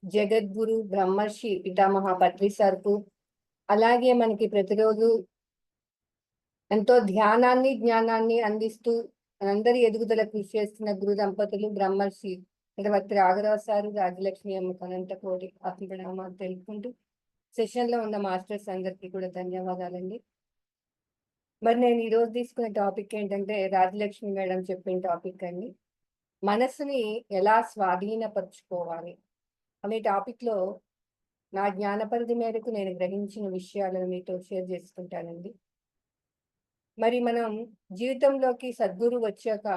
జగద్గురు బ్రహ్మర్షి పితామహ పత్రి సార్కు, అలాగే మనకి ప్రతిరోజు ఎంతో ధ్యానాన్ని జ్ఞానాన్ని అందిస్తూ అందరి ఎదుగుదల కృషి చేస్తున్న గురు దంపతులు బ్రహ్మర్షి పత్రి రాఘరావు సారు, రాజలక్ష్మి అమ్మ అనంత కోటి ఆత్మప్రణామాలు తెలుపుకుంటూ సెషన్ లో ఉన్న మాస్టర్స్ అందరికీ కూడా ధన్యవాదాలండి. మరి నేను ఈరోజు తీసుకునే టాపిక్ ఏంటంటే రాజలక్ష్మి మేడం చెప్పిన టాపిక్ అండి. మనసుని ఎలా స్వాధీనపరుచుకోవాలి అనే టాపిక్ లో నా జ్ఞాన పరిధి మేరకు నేను గ్రహించిన విషయాలను మీతో షేర్ చేసుకుంటానండి. మరి మనం జీవితంలోకి సద్గురు వచ్చాక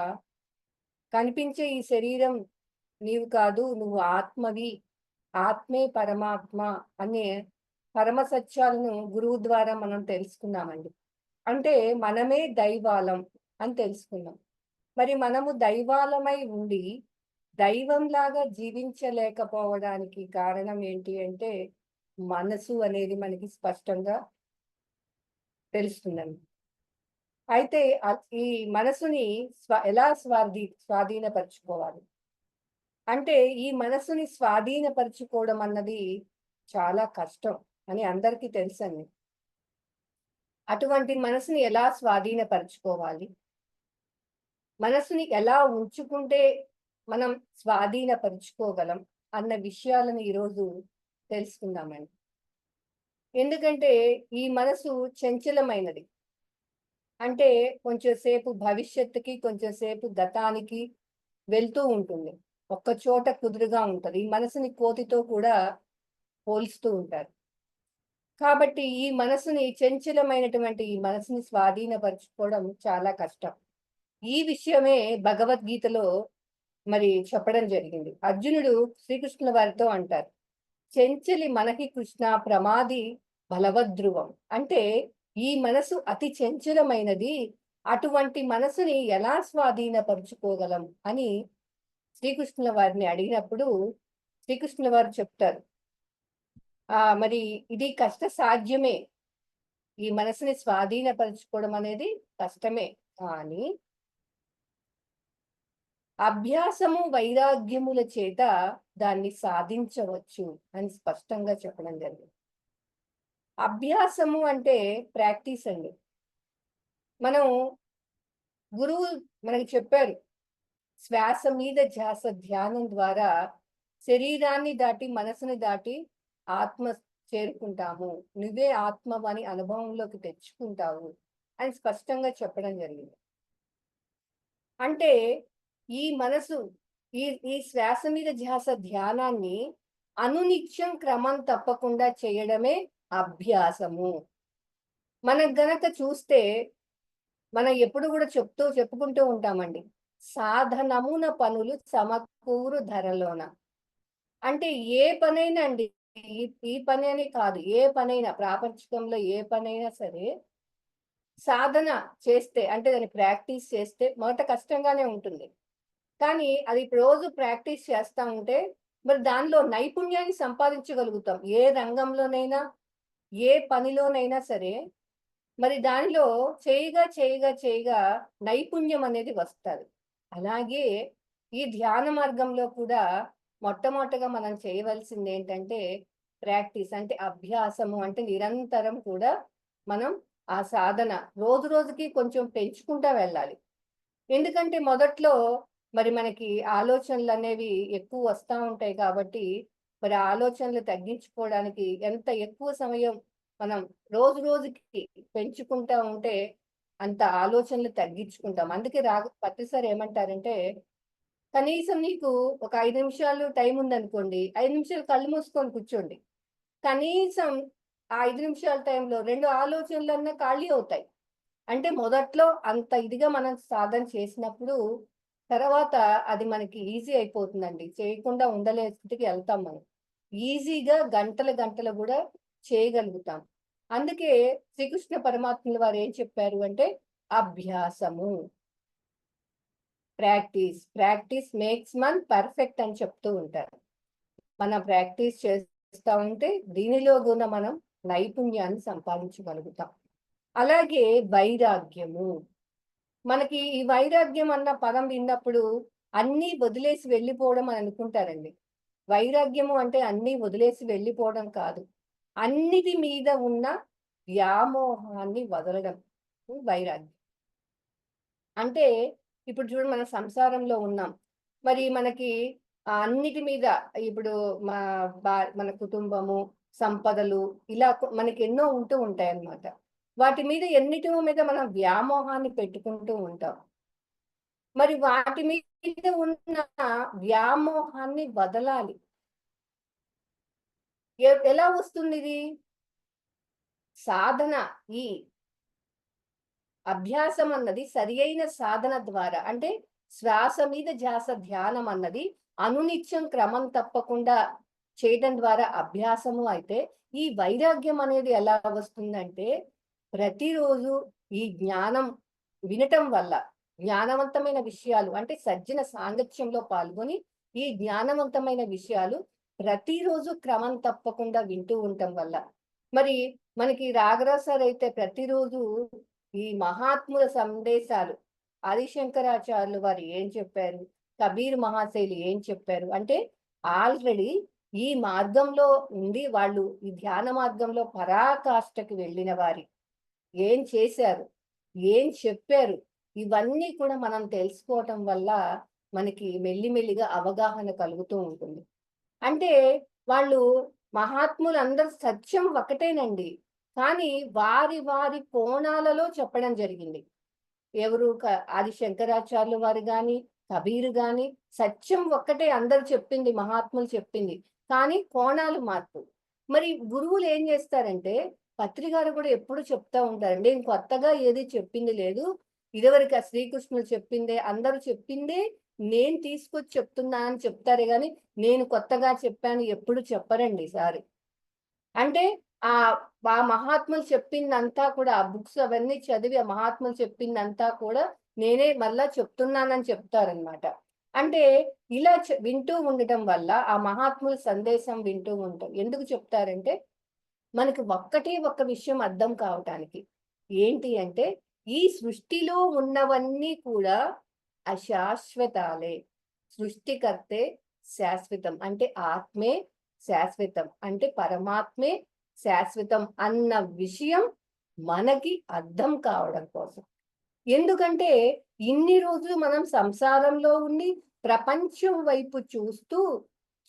కనిపించే ఈ శరీరం నీవు కాదు, నువ్వు ఆత్మవి, ఆత్మే పరమాత్మ అనే పరమ సత్యాలను గురువు ద్వారా మనం తెలుసుకున్నామండి. అంటే మనమే దైవాలం అని తెలుసుకున్నాం. మరి మనము దైవాలమై ఉండి దైవంలాగా జీవించలేకపోవడానికి కారణం ఏంటి అంటే మనసు అనేది మనకి స్పష్టంగా తెలుస్తుందండి. అయితే ఈ మనసుని ఎలా స్వాధీనపరచుకోవాలి అంటే ఈ మనసుని స్వాధీనపరచుకోవడం అన్నది చాలా కష్టం అని అందరికీ తెలుసండి. అటువంటి మనసుని ఎలా స్వాధీనపరచుకోవాలి, మనసుని ఎలా ఉంచుకుంటే మనం స్వాధీనపరుచుకోగలం అన్న విషయాలను ఈరోజు తెలుసుకుందామండి. ఎందుకంటే ఈ మనసు చంచలమైనది. అంటే కొంచెం సేపు భవిష్యత్తుకి, కొంచెం సేపు గతానికి వెళ్తూ ఉంటుంది. ఒక్క చోట కుదురుగా ఉంటది. ఈ మనసుని కోతితో కూడా పోల్స్తూ ఉంటారు. కాబట్టి ఈ మనసుని చంచలమైనటువంటి ఈ మనసుని స్వాధీనపరుచుకోవడం చాలా కష్టం. ఈ విషయమే భగవద్గీతలో మరి చెప్పడం జరిగింది. అర్జునుడు శ్రీకృష్ణుల వారితో అంటారు, చెంచలి మనకి కృష్ణ ప్రమాది బలవద్రువం. అంటే ఈ మనసు అతి చంచలమైనది, అటువంటి మనసుని ఎలా స్వాధీనపరుచుకోగలం అని శ్రీకృష్ణుల వారిని అడిగినప్పుడు శ్రీకృష్ణుల వారు చెప్తారు, మరి ఇది కష్ట సాధ్యమే, ఈ మనసుని స్వాధీనపరుచుకోవడం అనేది కష్టమే, కానీ అభ్యాసము వైరాగ్యముల చేత దాన్ని సాధించవచ్చు అని స్పష్టంగా చెప్పడం జరిగింది. అభ్యాసము అంటే ప్రాక్టీస్ అండి. మనం గురువు మనకి చెప్పారు, శ్వాస మీద ధ్యాస ధ్యానం ద్వారా శరీరాన్ని దాటి మనసుని దాటి ఆత్మ చేరుకుంటాము, నువ్వే ఆత్మవని అనుభవంలోకి తెచ్చుకుంటావు అని స్పష్టంగా చెప్పడం జరిగింది. అంటే ఈ మనసు ఈ ఈ శ్వాస మీద ధ్యాస ధ్యానాన్ని అనునిత్యం క్రమం తప్పకుండా చేయడమే అభ్యాసము. మనం గనక చూస్తే మనం ఎప్పుడు కూడా చెప్పుకుంటూ ఉంటామండి, సాధనమున పనులు సమకూరు ధరలోన. అంటే ఏ పనైనా అండి, ఈ పని అని కాదు, ఏ పనైనా ప్రాపంచికంలో ఏ పనైనా సరే సాధన చేస్తే అంటే దాన్ని ప్రాక్టీస్ చేస్తే మొదట కష్టంగానే ఉంటుంది. కానీ అది రోజు ప్రాక్టీస్ చేస్తా ఉంటే మరి దానిలో నైపుణ్యాన్ని సంపాదించగలుగుతాం. ఏ రంగంలోనైనా, ఏ పనిలోనైనా సరే మరి దానిలో చేయగా నైపుణ్యం అనేది వస్తది. అలాగే ఈ ధ్యాన మార్గంలో కూడా మొట్టమొదటగా మనం చేయవలసింది ఏంటంటే ప్రాక్టీస్, అంటే అభ్యాసము. అంటే నిరంతరం కూడా మనం ఆ సాధన రోజు రోజుకి కొంచెం పెంచుకుంటా వెళ్ళాలి. ఎందుకంటే మొదట్లో మరి మనకి ఆలోచనలు అనేవి ఎక్కువ వస్తా ఉంటాయి కాబట్టి మరి ఆలోచనలు తగ్గించుకోవడానికి ఎంత ఎక్కువ సమయం మనం రోజు రోజుకి పెంచుకుంటా ఉంటే అంత ఆలోచనలు తగ్గించుకుంటాం. అందుకే పత్రి సార్ ఏమంటారంటే, కనీసం నీకు ఒక 5 నిమిషాలు టైం ఉందనుకోండి, 5 నిమిషాలు కళ్ళు మూసుకొని కూర్చోండి. కనీసం ఆ 5 నిమిషాల టైంలో 2 ఆలోచనలన్నా ఖాళీ అవుతాయి. అంటే మొదట్లో అంత ఇదిగా మనం సాధన చేసినప్పుడు తర్వాత అది మనకి ఈజీ అయిపోతుందండి. చేయకుండా ఉండలే స్థితికి వెళ్తాం మనం. ఈజీగా గంటలు గూడా చేయగలుగుతాం. అందుకే శ్రీకృష్ణ పరమాత్ముల వారు ఏం చెప్పారు అంటే అభ్యాసము. ప్రాక్టీస్ మేక్స్ మన్ పర్ఫెక్ట్ అని చెప్తూ ఉంటారు. మనం ప్రాక్టీస్ చేస్తా ఉంటే దీనిలో కూడా మనం నైపుణ్యాన్ని సంపాదించగలుగుతాం. అలాగే వైరాగ్యము. మనకి ఈ వైరాగ్యం అన్న పదం విన్నప్పుడు అన్నీ వదిలేసి వెళ్ళిపోవడం అని అనుకుంటారండి. వైరాగ్యము అంటే అన్నీ వదిలేసి వెళ్ళిపోవడం కాదు. అన్నిటి మీద ఉన్న వ్యామోహాన్ని వదలడం వైరాగ్యం. అంటే ఇప్పుడు చూడండి మన సంసారంలో ఉన్నాం. మరి మనకి అన్నిటి మీద ఇప్పుడు మా మన కుటుంబము, సంపదలు ఇలా మనకెన్నో ఉంటూ ఉంటాయన్నమాట. వాటి మీద ఎన్నిటి మీద మనం వ్యామోహాన్ని పెట్టుకుంటూ ఉంటాం. మరి వాటి మీద ఉన్న వ్యామోహాన్ని వదలాలి. ఎలా వస్తుందిది? సాధన ఈ అభ్యాసం అన్నది సరియైన సాధన ద్వారా అంటే శ్వాస మీద ధ్యాస ధ్యానం అన్నది అనునిత్యం క్రమం తప్పకుండా చేయడం ద్వారా అభ్యాసము అయితే ఈ వైరాగ్యం అనేది ఎలా వస్తుందంటే ప్రతిరోజు ఈ జ్ఞానం వినటం వల్ల జ్ఞానవంతమైన విషయాలు అంటే సజ్జన సాంగత్యంలో పాల్గొని ఈ జ్ఞానవంతమైన విషయాలు ప్రతిరోజు క్రమం తప్పకుండా వింటూ ఉండటం వల్ల మరి మనకి రాఘరాజ్ సార్ అయితే ప్రతిరోజు ఈ మహాత్ముల సందేశాలు ఆదిశంకరాచార్యులు వారు ఏం చెప్పారు, కబీర్ మహాశయులు ఏం చెప్పారు అంటే ఆల్రెడీ ఈ మార్గంలో ఉండి వాళ్ళు ఈ ధ్యాన మార్గంలో పరాకాష్ఠకి వెళ్ళిన వారి ఏం చేశారు, ఏం చెప్పారు, ఇవన్నీ కూడా మనం తెలుసుకోవటం వల్ల మనకి మెల్లిమెల్లిగా అవగాహన కలుగుతూ ఉంటుంది. అంటే వాళ్ళు మహాత్ములందరూ సత్యం ఒకటేనండి. కానీ వారి వారి కోణాలలో చెప్పడం జరిగింది. ఎవరు ఆది శంకరాచార్యులు వారు గాని, కబీర్ గాని సత్యం ఒక్కటే అందరూ చెప్పింది మహాత్ములు చెప్పింది. కానీ కోణాలు మార్పు. మరి గురువులు ఏం చేస్తారంటే పత్రిగారు కూడా ఎప్పుడు చెప్తా ఉంటారు. నేను కొత్తగా ఏది చెప్పింది లేదు. ఇదివరకు ఆ శ్రీకృష్ణుడు చెప్పిందే అందరూ చెప్పిందే నేను తీసుకొచ్చి చెప్తున్నానని చెప్తారే గాని నేను కొత్తగా చెప్పాను ఎప్పుడు చెప్పరండి సారు. అంటే ఆ మహాత్ములు చెప్పిందంతా కూడా ఆ బుక్స్ అవన్నీ చదివి ఆ మహాత్ములు చెప్పిందంతా కూడా నేనే మళ్ళా చెప్తున్నానని చెప్తారనమాట. అంటే ఇలా వింటూ ఉండటం వల్ల ఆ మహాత్ముల సందేశం వింటూ ఉంటాం. ఎందుకు చెప్తారంటే మనకి ఒక్క విషయం అర్థం కావటానికి. ఏంటి అంటే ఈ సృష్టిలో ఉన్నవన్నీ కూడా అశాశ్వతాలే. సృష్టికర్తే శాశ్వతం. అంటే ఆత్మే శాశ్వతం. అంటే పరమాత్మే శాశ్వతం అన్న విషయం మనకి అర్థం కావడం కోసం. ఎందుకంటే ఇన్ని రోజులు మనం సంసారంలో ఉండి ప్రపంచం వైపు చూస్తూ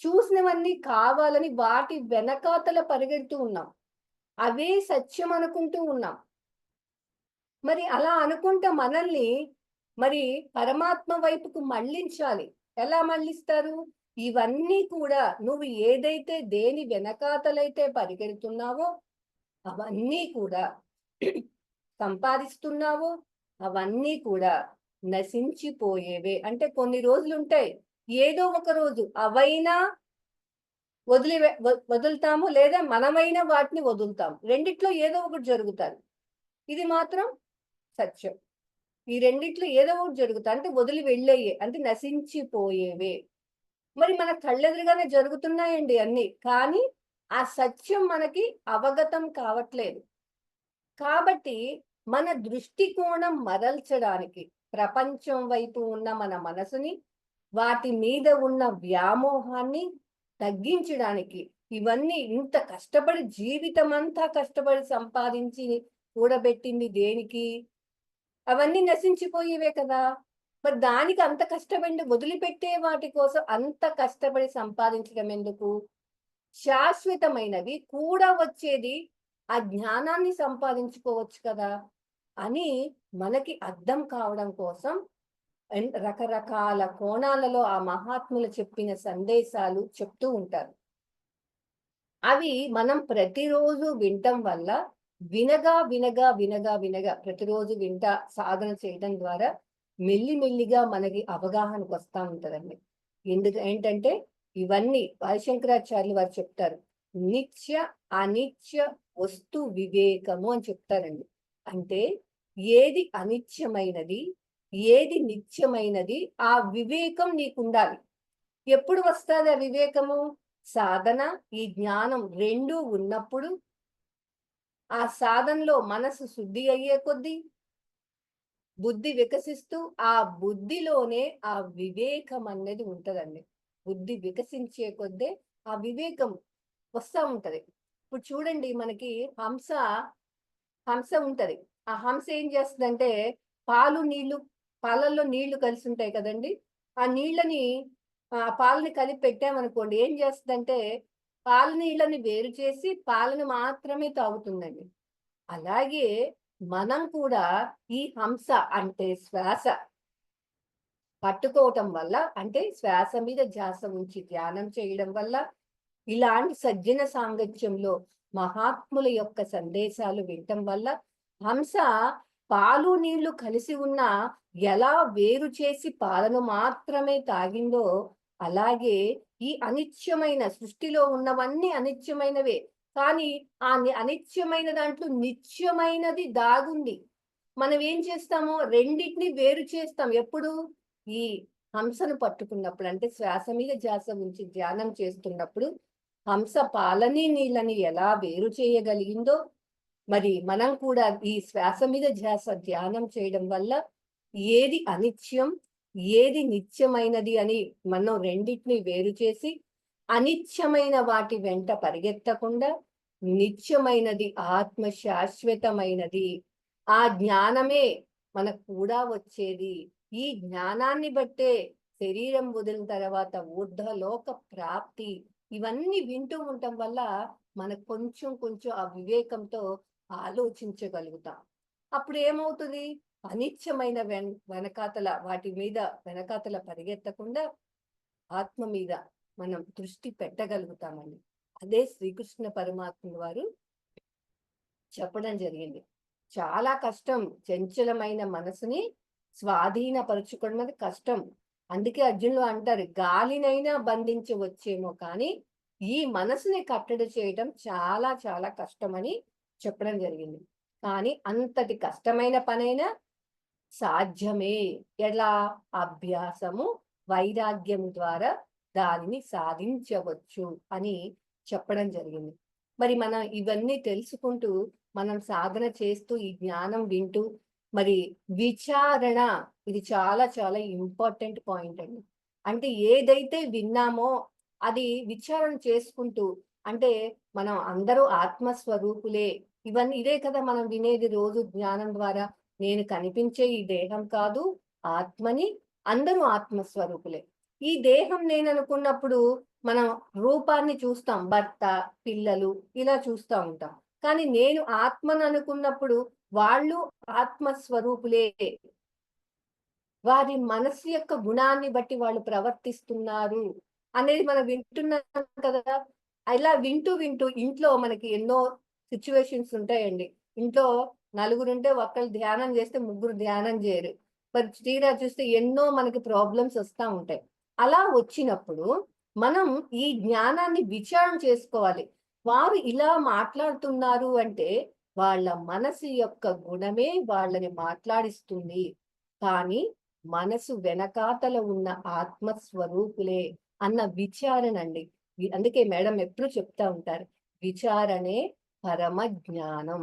చూసినవన్నీ కావాలని వాటి వెనకాతల పరిగెడుతూ ఉన్నాం. అవే సత్యం అనుకుంటూ ఉన్నాం. మరి అలా అనుకుంటే మనల్ని మరి పరమాత్మ వైపుకు మళ్ళించాలి. ఎలా మళ్ళిస్తారు? ఇవన్నీ కూడా నువ్వు ఏదైతే దేని వెనకాతలైతే పరిగెడుతున్నావో అవన్నీ కూడా సంపాదిస్తున్నావో అవన్నీ కూడా నశించిపోయేవే. అంటే కొన్ని రోజులుంటాయి. ఏదో ఒక రోజు అవైనా వదులుతాము లేదా మనమైనా వాటిని వదులుతాము. రెండిట్లో ఏదో ఒకటి జరుగుతాది. ఇది మాత్రం సత్యం. ఈ రెండిట్లో ఏదో ఒకటి జరుగుతాయి. అంటే వదిలి వెళ్ళేయే. అంటే నశించిపోయేవే. మరి మన కళ్ళెదురుగానే జరుగుతున్నాయండి అన్నీ. కానీ ఆ సత్యం మనకి అవగతం కావట్లేదు. కాబట్టి మన దృష్టికోణం మరల్చడానికి ప్రపంచం వైపు ఉన్న మన మనసుని వాటి మీద ఉన్న వ్యామోహాన్ని తగ్గించడానికి ఇవన్నీ ఇంత కష్టపడి జీవితమంతా కష్టపడి సంపాదించి కూడబెట్టింది దేనికి? అవన్నీ నశించిపోయేవే కదా! మరి దానికి అంత కష్టపడి వదిలిపెట్టే వాటి కోసం అంత కష్టపడి సంపాదించడం ఎందుకు? శాశ్వతమైనవి కూడా వచ్చేది ఆ జ్ఞానాన్ని సంపాదించుకోవచ్చు కదా! అని మనకి అర్థం కావడం కోసం రకరకాల కోణాలలో ఆ మహాత్ములు చెప్పిన సందేశాలు చెప్తూ ఉంటారు. అవి మనం ప్రతిరోజు వినటం వల్ల వినగా ప్రతిరోజు సాధన చేయడం ద్వారా మెల్లిమెల్లిగా మనకి అవగాహనకు వస్తా ఉంటదండి. ఏంటంటే ఇవన్నీ శంకరాచార్యులు వారు చెప్తారు. నిత్య అనిత్య వస్తు వివేకము అని చెప్తారండి. అంటే ఏది అనిత్యమైనది, ఏది నిత్యమైనది ఆ వివేకం నీకుండాలి. ఎప్పుడు వస్తాది ఆ వివేకము? సాధన, ఈ జ్ఞానం 2 ఉన్నప్పుడు ఆ సాధనలో మనసు శుద్ధి అయ్యే కొద్దీ బుద్ధి వికసిస్తూ ఆ బుద్ధిలోనే ఆ వివేకం అనేది ఉంటదండి. బుద్ధి వికసించే కొద్దే ఆ వివేకం వస్తా ఉంటది. ఇప్పుడు చూడండి, మనకి హంస హంస ఉంటది. ఆ హంస ఏం చేస్తదంటే, పాలు, నీళ్లు, పాలల్లో నీళ్లు కలిసి ఉంటాయి కదండీ! ఆ నీళ్ళని పాలని కలిపి పెట్టామనుకోండి, ఏం చేస్తదంటే, పాల నీళ్ళని వేరు చేసి పాలను మాత్రమే తాగుతుందండి. అలాగే మనం కూడా ఈ హంస అంటే శ్వాస పట్టుకోవటం వల్ల, అంటే శ్వాస మీద ధ్యాస ఉంచి ధ్యానం చేయడం వల్ల, ఇలాంటి సజ్జన సాంగత్యంలో మహాత్ముల యొక్క సందేశాలు వినటం వల్ల, హంస పాలు నీళ్లు కలిసి ఉన్న ఎలా వేరు చేసి పాలను మాత్రమే తాగిందో, అలాగే ఈ అనిత్యమైన సృష్టిలో ఉన్నవన్నీ అనిత్యమైనవే. కానీ ఆ అనిత్యమైన దాంట్లో నిత్యమైనది దాగుంది. మనం ఏం చేస్తాము? రెండిటిని వేరు చేస్తాం. ఎప్పుడు? ఈ హంసను పట్టుకున్నప్పుడు, అంటే శ్వాస మీద ధ్యాస ఉంచి ధ్యానం చేస్తున్నప్పుడు, హంస పాలని, నీళ్ళని ఎలా వేరు చేయగలిగిందో, మరి మనం కూడా ఈ శ్వాస మీద ధ్యాస ధ్యానం చేయడం వల్ల ఏది అనిత్యం, ఏది నిత్యమైనది అని మనం రెండిటిని వేరు చేసి, అనిత్యమైన వాటి వెంట పరిగెత్తకుండా, నిత్యమైనది, ఆత్మ శాశ్వతమైనది, ఆ జ్ఞానమే మనకు కూడా వచ్చేది. ఈ జ్ఞానాన్ని బట్టే శరీరం వదిలిన తర్వాత ఊర్ధ్వలోక ప్రాప్తి, ఇవన్నీ వింటూ ఉండటం వల్ల మనకు కొంచెం కొంచెం ఆ వివేకంతో ఆలోచించగలుగుతాం. అప్పుడు ఏమవుతుంది? అనిత్యమైన వెనకాతల వాటి మీద వెనకాతల పరిగెత్తకుండా ఆత్మ మీద మనం దృష్టి పెట్టగలుగుతామండి. అదే శ్రీకృష్ణ పరమాత్ముల వారు చెప్పడం జరిగింది. చాలా కష్టం చంచలమైన మనసుని స్వాధీనపరుచుకున్నది కష్టం. అందుకే అర్జునులు అంటారు, గాలినైనా బంధించవచ్చేమో కానీ ఈ మనసుని కట్టడి చేయటం చాలా చాలా కష్టమని చెప్పడం జరిగింది. కానీ అంతటి కష్టమైన పనైనా సాధ్యమే. ఎలా? అభ్యాసము, వైరాగ్యం ద్వారా దానిని సాధించవచ్చు అని చెప్పడం జరిగింది. మరి మనం ఇవన్నీ తెలుసుకుంటూ, మనం సాధన చేస్తూ, ఈ జ్ఞానం వింటూ, మరి విచారణ, ఇది చాలా చాలా ఇంపార్టెంట్ పాయింట్ అండి. అంటే ఏదైతే విన్నామో అది విచారణ చేసుకుంటూ, అంటే మనం అందరూ ఆత్మస్వరూపులే. ఇదే కదా మనం వినేది రోజు జ్ఞానం ద్వారా. నేను కనిపించే ఈ దేహం కాదు, ఆత్మని, అందరూ ఆత్మస్వరూపులే. ఈ దేహం నేననుకున్నప్పుడు మనం రూపాన్ని చూస్తాం. భర్త, పిల్లలు ఇలా చూస్తా ఉంటాం. కానీ నేను ఆత్మననుకున్నప్పుడు వాళ్ళు ఆత్మస్వరూపులే. వారి మనస్సు యొక్క గుణాన్ని బట్టి వాళ్ళు ప్రవర్తిస్తున్నారు అనేది మనం వింటున్నాం కదా! ఇలా వింటూ, వింటూ ఇంట్లో మనకి ఎన్నో సిట్యుయేషన్స్ ఉంటాయండి. ఇంట్లో నలుగురుంటే ఒకళ్ళు ధ్యానం చేస్తే ముగ్గురు ధ్యానం చేయరు. మరి తీరా చూస్తే ఎన్నో మనకి ప్రాబ్లమ్స్ వస్తా ఉంటాయి. అలా వచ్చినప్పుడు మనం ఈ జ్ఞానాన్ని విచారణ చేసుకోవాలి. వారు ఇలా మాట్లాడుతున్నారు అంటే వాళ్ళ మనసు యొక్క గుణమే వాళ్ళని మాట్లాడిస్తుంది. కానీ మనసు వెనకాతల ఉన్న ఆత్మస్వరూపులే అన్న విచారణ అండి. అందుకే మేడం ఎప్పుడు చెప్తా ఉంటారు, విచారణే పరమ జ్ఞానం.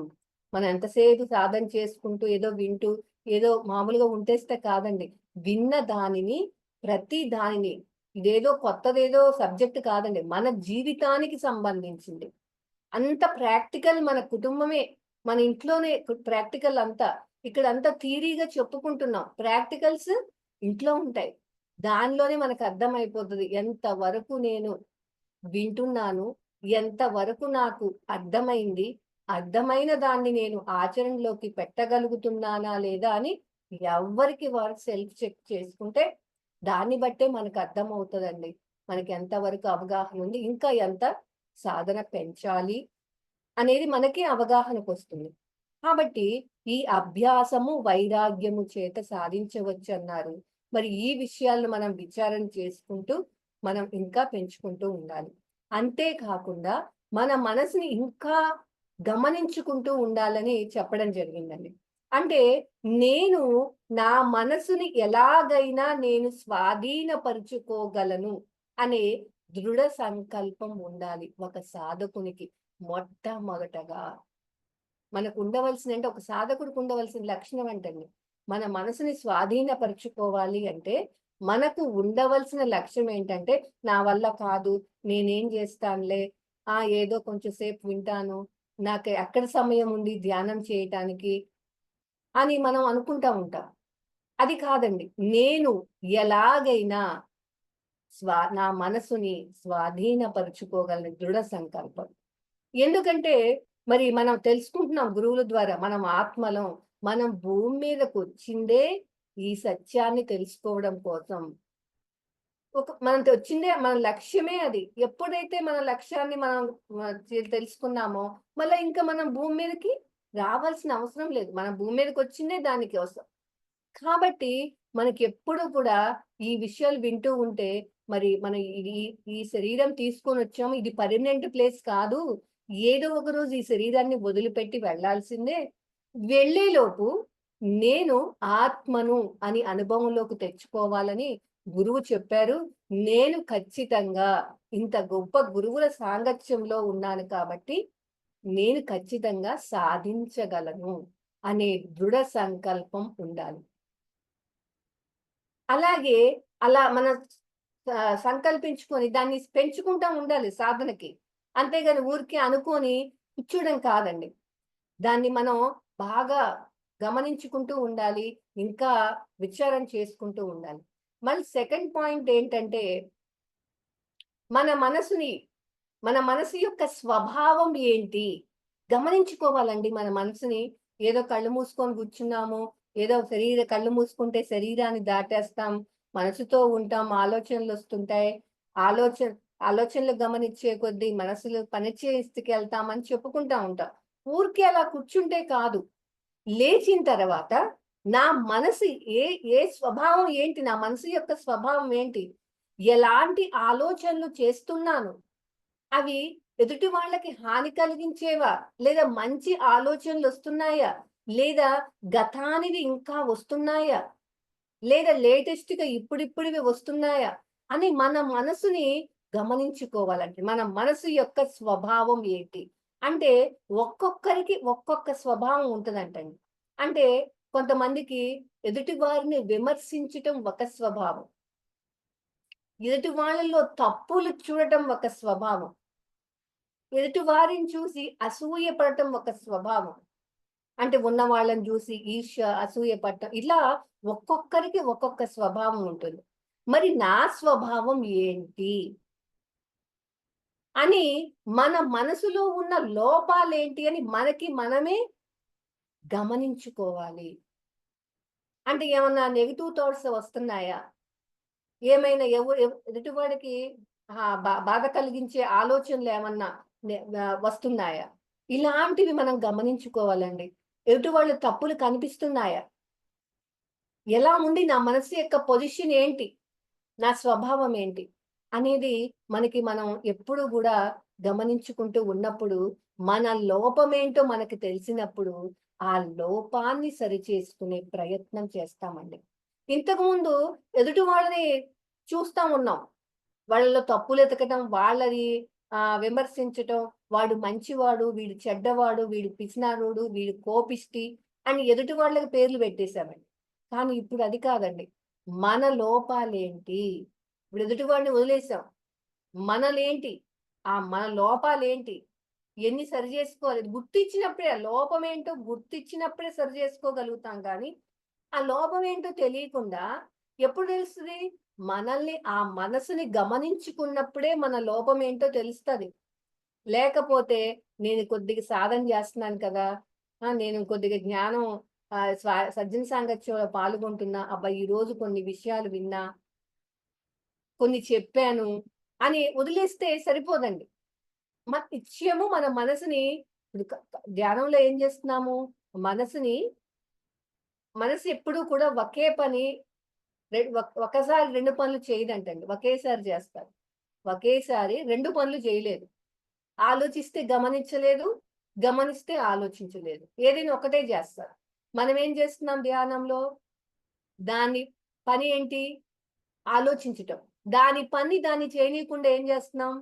మనం ఎంతసేపు సాధన చేసుకుంటూ ఏదో వింటూ ఏదో మామూలుగా ఉంటేస్తే కాదండి. విన్న దానిని, ప్రతి దానిని, ఇదేదో కొత్తదేదో సబ్జెక్ట్ కాదండి. మన జీవితానికి సంబంధించింది. అంత ప్రాక్టికల్ మన కుటుంబమే. మన ఇంట్లోనే ప్రాక్టికల్ అంతా. ఇక్కడంతా థియరీగా చెప్పుకుంటున్నాం. ప్రాక్టికల్స్ ఇంట్లో ఉంటాయి. దానిలోనే మనకు అర్థమైపోతది. ఎంతవరకు నేను వింటున్నాను, ఎంతవరకు నాకు అర్థమైంది, అర్థమైన దాన్ని నేను ఆచరణలోకి పెట్టగలుగుతున్నానా లేదా అని ఎవ్వరికి వారు సెల్ఫ్ చెక్ చేసుకుంటే దాన్ని బట్టే మనకు అర్థమవుతదండి. మనకి ఎంతవరకు అవగాహన ఉంది, ఇంకా ఎంత సాధన పెంచాలి అనేది మనకి అవగాహనకొస్తుంది. కాబట్టి ఈ అభ్యాసము, వైరాగ్యము చేత సాధించవచ్చన్నారు. మరి ఈ విషయాలను మనం విచారణ చేసుకుంటూ, మనం ఇంకా పెంచుకుంటూ ఉండాలి. అంతే కాకుండా మన మనసుని ఇంకా గమనించుకుంటూ ఉండాలని చెప్పడం జరిగిందండి. అంటే నేను నా మనసుని ఎలాగైనా నేను స్వాధీనపరుచుకోగలను అనే దృఢ సంకల్పం ఉండాలి ఒక సాధకునికి. మొట్టమొదటగా మనకు ఉండవలసిన, అంటే ఒక సాధకుడికి ఉండవలసిన లక్షణం ఏంటండి? మన మనసుని స్వాధీనపరుచుకోవాలి అంటే మనకు ఉండవలసిన లక్ష్యం ఏంటంటే, నా వల్ల కాదు, నేనేం జేస్తానులే, ఏదో కొంచెం సేపు వింటాను, నాకు ఎక్కడ సమయం ఉంది ధ్యానం చేయటానికి అని మనం అనుకుంటా ఉంటాం. అది కాదండి. నేను ఎలాగైనా నా మనసుని స్వాధీనపరుచుకోగలను దృఢ సంకల్పం. ఎందుకంటే, మరి మనం తెలుసుకుంటున్నాం గురువుల ద్వారా. మనం ఆత్మలం. మనం భూమి మీదకొచ్చిందే ఈ సత్యాన్ని తెలుసుకోవడం కోసం. మనం వచ్చిందే మన లక్ష్యమే అది. ఎప్పుడైతే మన లక్ష్యాన్ని మనం తెలుసుకున్నామో, మళ్ళా ఇంకా మనం భూమి మీదకి రావాల్సిన అవసరం లేదు. మనం భూమి మీదకొచ్చిందే దాని కోసం. కాబట్టి మనకెప్పుడు కూడా ఈ విషయాలు వింటూ ఉంటే, మరి మన ఈ ఈ శరీరం తీసుకొనొచ్చాము. ఇది పర్మనెంట్ ప్లేస్ కాదు. ఏదో ఒక రోజు ఈ శరీరాన్ని వదిలిపెట్టి వెళ్ళాల్సిందే. వెళ్ళేలోపు నేను ఆత్మను అని అనుభవంలోకి తెచ్చుకోవాలని గురువు చెప్పారు. నేను ఖచ్చితంగా ఇంత గొప్ప గురువుల సాంగత్యంలో ఉన్నాను కాబట్టి, నేను ఖచ్చితంగా సాధించగలను అనే దృఢ సంకల్పం ఉండాలి. అలాగే అలా మనం సంకల్పించుకొని దాన్ని పెంచుకుంటా ఉండాలి సాధనకి. అంతేగాని ఊరికే అనుకోని కూర్చోడం కాదండి. దాన్ని మనం బాగా గమనించుకుంటూ ఉండాలి. ఇంకా విచారణ చేసుకుంటూ ఉండాలి. మళ్ళీ సెకండ్ పాయింట్ ఏంటంటే, మన మనసుని మన మనసు యొక్క స్వభావం ఏంటి? గమనించుకోవాలండి మన మనసుని. ఏదో కళ్ళు మూసుకొని కూర్చున్నాము, ఏదో కళ్ళు మూసుకుంటే శరీరాన్ని దాటేస్తాం. మనసుతో ఉంటాం, ఆలోచనలొస్తుంటాయి. ఆలోచన ఆలోచనలు గమనించే కొద్దీ మనసులు పనిచేస్తుకెళ్తామని చెప్పుకుంటా ఉంటాం. ఊరికే అలా కూర్చుంటే కాదు. లేచిన తర్వాత నా మనసు ఏ ఏ స్వభావం ఏంటి? నా మనసు యొక్క స్వభావం ఏంటి? ఎలాంటి ఆలోచనలు చేస్తున్నాను? అవి ఎదుటి వాళ్ళకి హాని కలిగించేవా? లేదా మంచి ఆలోచనలొస్తున్నాయా? లేదా గతానివి ఇంకా వస్తున్నాయా? లేదా లేటెస్ట్‌గా ఇప్పుడిప్పుడివి వస్తున్నాయా? అని మన మనసుని గమనించుకోవాలండి. మన మనసు యొక్క స్వభావం ఏంటి? అంటే ఒక్కొక్కరికి ఒక్కొక్క స్వభావం ఉంటదంటండి. అంటే కొంతమందికి ఎదుటి వారిని విమర్శించటం ఒక స్వభావం. ఎదుటి వాళ్ళలో తప్పులు చూడటం ఒక స్వభావం. ఎదుటి వారిని చూసి అసూయ పడటం ఒక స్వభావం. అంటే ఉన్న వాళ్ళని చూసి ఈర్ష్య, అసూయ పడటం ఇలా ఒక్కొక్కరికి ఒక్కొక్క స్వభావం ఉంటుంది. మరి నా స్వభావం ఏంటి? అని మన మనసులో ఉన్న లోపాలేంటి అని మనకి మనమే గమనించుకోవాలి. అంటే ఏమన్నా నెగెటివ్ థాట్స్ వస్తున్నాయా? ఏమైనా ఎదుటివాడికి బాధ కలిగించే ఆలోచనలేమన్నా వస్తున్నాయా? ఇలాంటివి మనం గమనించుకోవాలండి. ఎదుటి వాళ్ళ తప్పులు కనిపిస్తున్నాయా? ఎలా ఉంది నా మనసు యొక్క పొజిషన్ ఏంటి? నా స్వభావం ఏంటి? అనేది మనకి మనం ఎప్పుడు గూడా గమనించుకుంటూ ఉన్నప్పుడు, మన లోపమేంటో మనకి తెలిసినప్పుడు, ఆ లోపాన్ని సరిచేసుకునే ప్రయత్నం చేస్తామండి. ఇంతకుముందు ఎదుటి వాళ్ళని చూస్తా ఉన్నాం. వాళ్ళలో తప్పులెతకటం, వాళ్ళది విమర్శించటం, వాడు మంచివాడు, వీడు చెడ్డవాడు, వీడు పిసినారోడు, వీడు కోపిష్టి అని ఎదుటి వాళ్ళకి పేర్లు పెట్టేసామండి. కానీ ఇప్పుడు అది కాదండి. మన లోపాలేంటి? ఇప్పుడు ఎదుటి వాడిని వదిలేసాం. మనలేంటి? మన లోపాలేంటి? ఎన్ని సరి జేసుకోవాలి? గుర్తిచ్చినప్పుడే ఆ లోపమేంటో గుర్తిచ్చినప్పుడే సరి జేసుకోగలుగుతాం గానీ, ఆ లోపమేంటో తెలియకుండా ఎప్పుడు తెలుస్తది? మనల్ని ఆ మనసుని గమనించుకున్నప్పుడే మన లోపమేంటో తెలుస్తది. లేకపోతే నేను కొద్దిగా సాధన జేస్తున్నాను కదా! నేను కొద్దిగా జ్ఞానం సజ్జన సాంగత్యంలో పాల్గొంటున్నా. అబ్బా! ఈరోజు కొన్ని విషయాలు విన్నా, కొన్ని చెప్పాను అని వదిలేస్తే సరిపోదండి. నిత్యము మన మనసుని ఇప్పుడు ధ్యానంలో ఏం చేస్తున్నాము? మనసుని మనసు ఎప్పుడూ కూడా ఒకే పని ఒకసారి 2 పనులు చేయదంటండి. ఒకేసారి చేస్తారు. ఒకేసారి 2 పనులు చేయలేదు. ఆలోచిస్తే గమనించలేదు, గమనిస్తే ఆలోచించలేదు. ఏదైనా ఒకటే చేస్తారు. మనం ఏం చేస్తున్నాం ధ్యానంలో? దాని పని ఏంటి? ఆలోచించటం. దాని పని దాన్ని చేయనీయకుండా ఏం చేస్తున్నాం?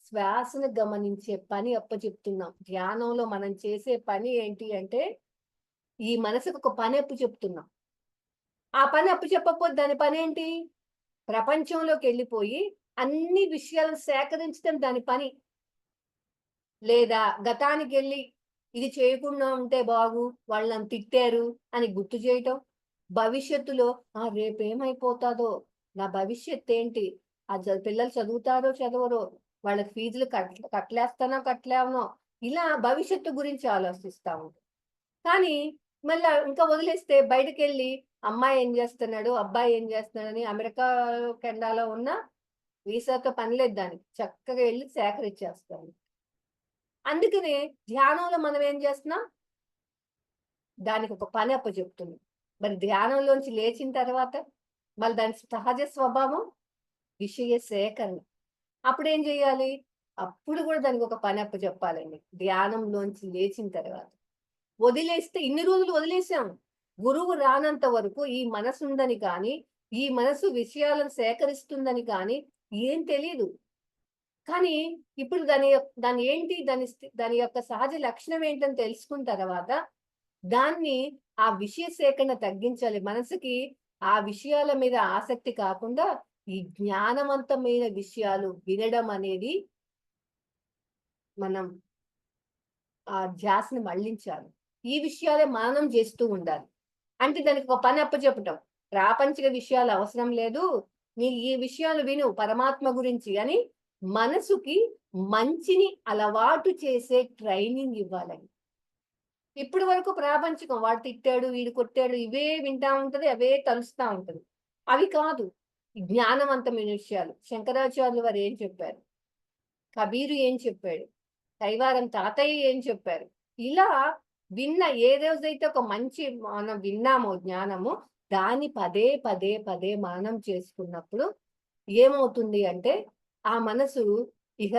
శ్వాసను గమనించే పని అప్పచెప్తున్నాం. ధ్యానంలో మనం చేసే పని ఏంటి అంటే, ఈ మనసుకు ఒక పని అప్పచెప్తున్నాం. ఆ పని అప్పచెప్పకపోతే దాని పనేంటి? ప్రపంచంలోకి వెళ్ళిపోయి అన్ని విషయాలను సేకరించడం దాని పని. లేదా గతానికెళ్ళి ఇది చేయకుండా ఉంటే వాళ్ళు నన్ను తిట్టారు అని గుర్తు చేయటం. భవిష్యత్తులో రేపేమైపోతాదో? నా భవిష్యత్తేంటి? పిల్లలు చదువుతారో చదవరో? వాళ్ళకి ఫీజులు కట్టలేస్తానో కట్టలేవనో? ఇలా భవిష్యత్తు గురించి ఆలోచిస్తా ఉంటాం. కానీ మళ్ళా ఇంకా వదిలేస్తే బయటకెళ్ళి అమ్మాయి ఏం జేస్తున్నాడు? అబ్బాయి ఏం జేస్తున్నాడని అమెరికా, కెనడాలో ఉన్న వీసాతో పని లేదు దానికి. చక్కగా ఎళ్లి సేకరించేస్తాను. అందుకనే ధ్యానంలో మనం ఏం చేస్తున్నాం? దానికొక పని అప్పచెప్తున్నాం. మరి ధ్యానంలోంచి లేచిన తర్వాత మళ్ళీ దాని సహజ స్వభావం విషయ సేకరణ. అప్పుడేం జేయాలి? అప్పుడు గూడా దానికొక పని అప్పచెప్పాలండి. ధ్యానంలోంచి లేచిన తర్వాత. వదిలేస్తే ఇన్ని రోజులు వదిలేసాం. గురువు రానంత వరకు ఈ మనసుందని కానీ, ఈ మనసు విషయాలను సేకరిస్తుందని కానీ ఏం తెలీదు. కానీ ఇప్పుడు దాని ఏంటి? దాని యొక్క సహజ లక్షణం ఏంటని తెలుసుకున్న తర్వాత, దాన్ని ఆ విషయ సేకరణ తగ్గించాలి. మనసుకి ఆ విషయాల మీద ఆసక్తి కాకుండా, ఈ జ్ఞానవంతమైన విషయాలు వినడం అనేది మనం ఆ ధ్యాసని మళ్ళించాలి. ఈ విషయాలే మననం జేస్తూ ఉండాలి. అంటే దానికి ఒక పని అప్పచెప్పటం. ప్రాపంచిక విషయాలు అవసరం లేదు. ఈ విషయాలు విను పరమాత్మ గురించి అని మనసుకి మంచిని అలవాటు చేసే ట్రైనింగ్ ఇవ్వాలండి. ఇప్పటి వరకు ప్రాపంచికం వాడు తిట్టాడు, వీడు కొట్టాడు ఇవే వింటా ఉంటది. అవే తలుస్తా ఉంటది. అవి కాదు. జ్ఞానవంతమైన విషయాలు. శంకరాచార్యులు వారు ఏం చెప్పారు? కబీరు ఏం చెప్పాడు? కైవారం తాతయ్య ఏం చెప్పారు? ఇలా ఏ రోజైతే ఒక మంచి మనం విన్నామో జ్ఞానము, దాన్ని పదే, పదే, పదే మననం చేసుకున్నప్పుడు ఏమవుతుంది అంటే, ఆ మనసు ఇక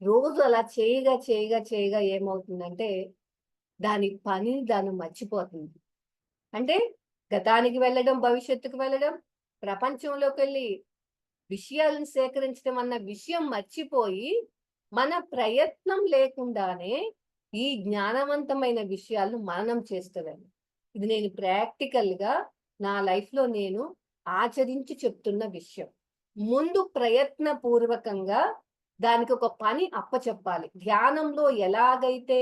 రోజు అలా చేయగా, చేయగా, చేయగా ఏమవుతుందంటే, దాని పనిని దాన్ని మర్చిపోతుంది. అంటే గతానికి వెళ్ళడం, భవిష్యత్తుకు వెళ్ళడం, ప్రపంచంలోకెళ్ళి విషయాలను సేకరించడం అన్న విషయం మర్చిపోయి, మన ప్రయత్నం లేకుండానే ఈ జ్ఞానవంతమైన విషయాలను మననం చేస్తదండి. ఇది నేను ప్రాక్టికల్‌గా నా లైఫ్‌లో నేను ఆచరించి చెప్తున్న విషయం. ముందు ప్రయత్నపూర్వకంగా దానికొక పని అప్పచెప్పాలి. ధ్యానంలో ఎలాగైతే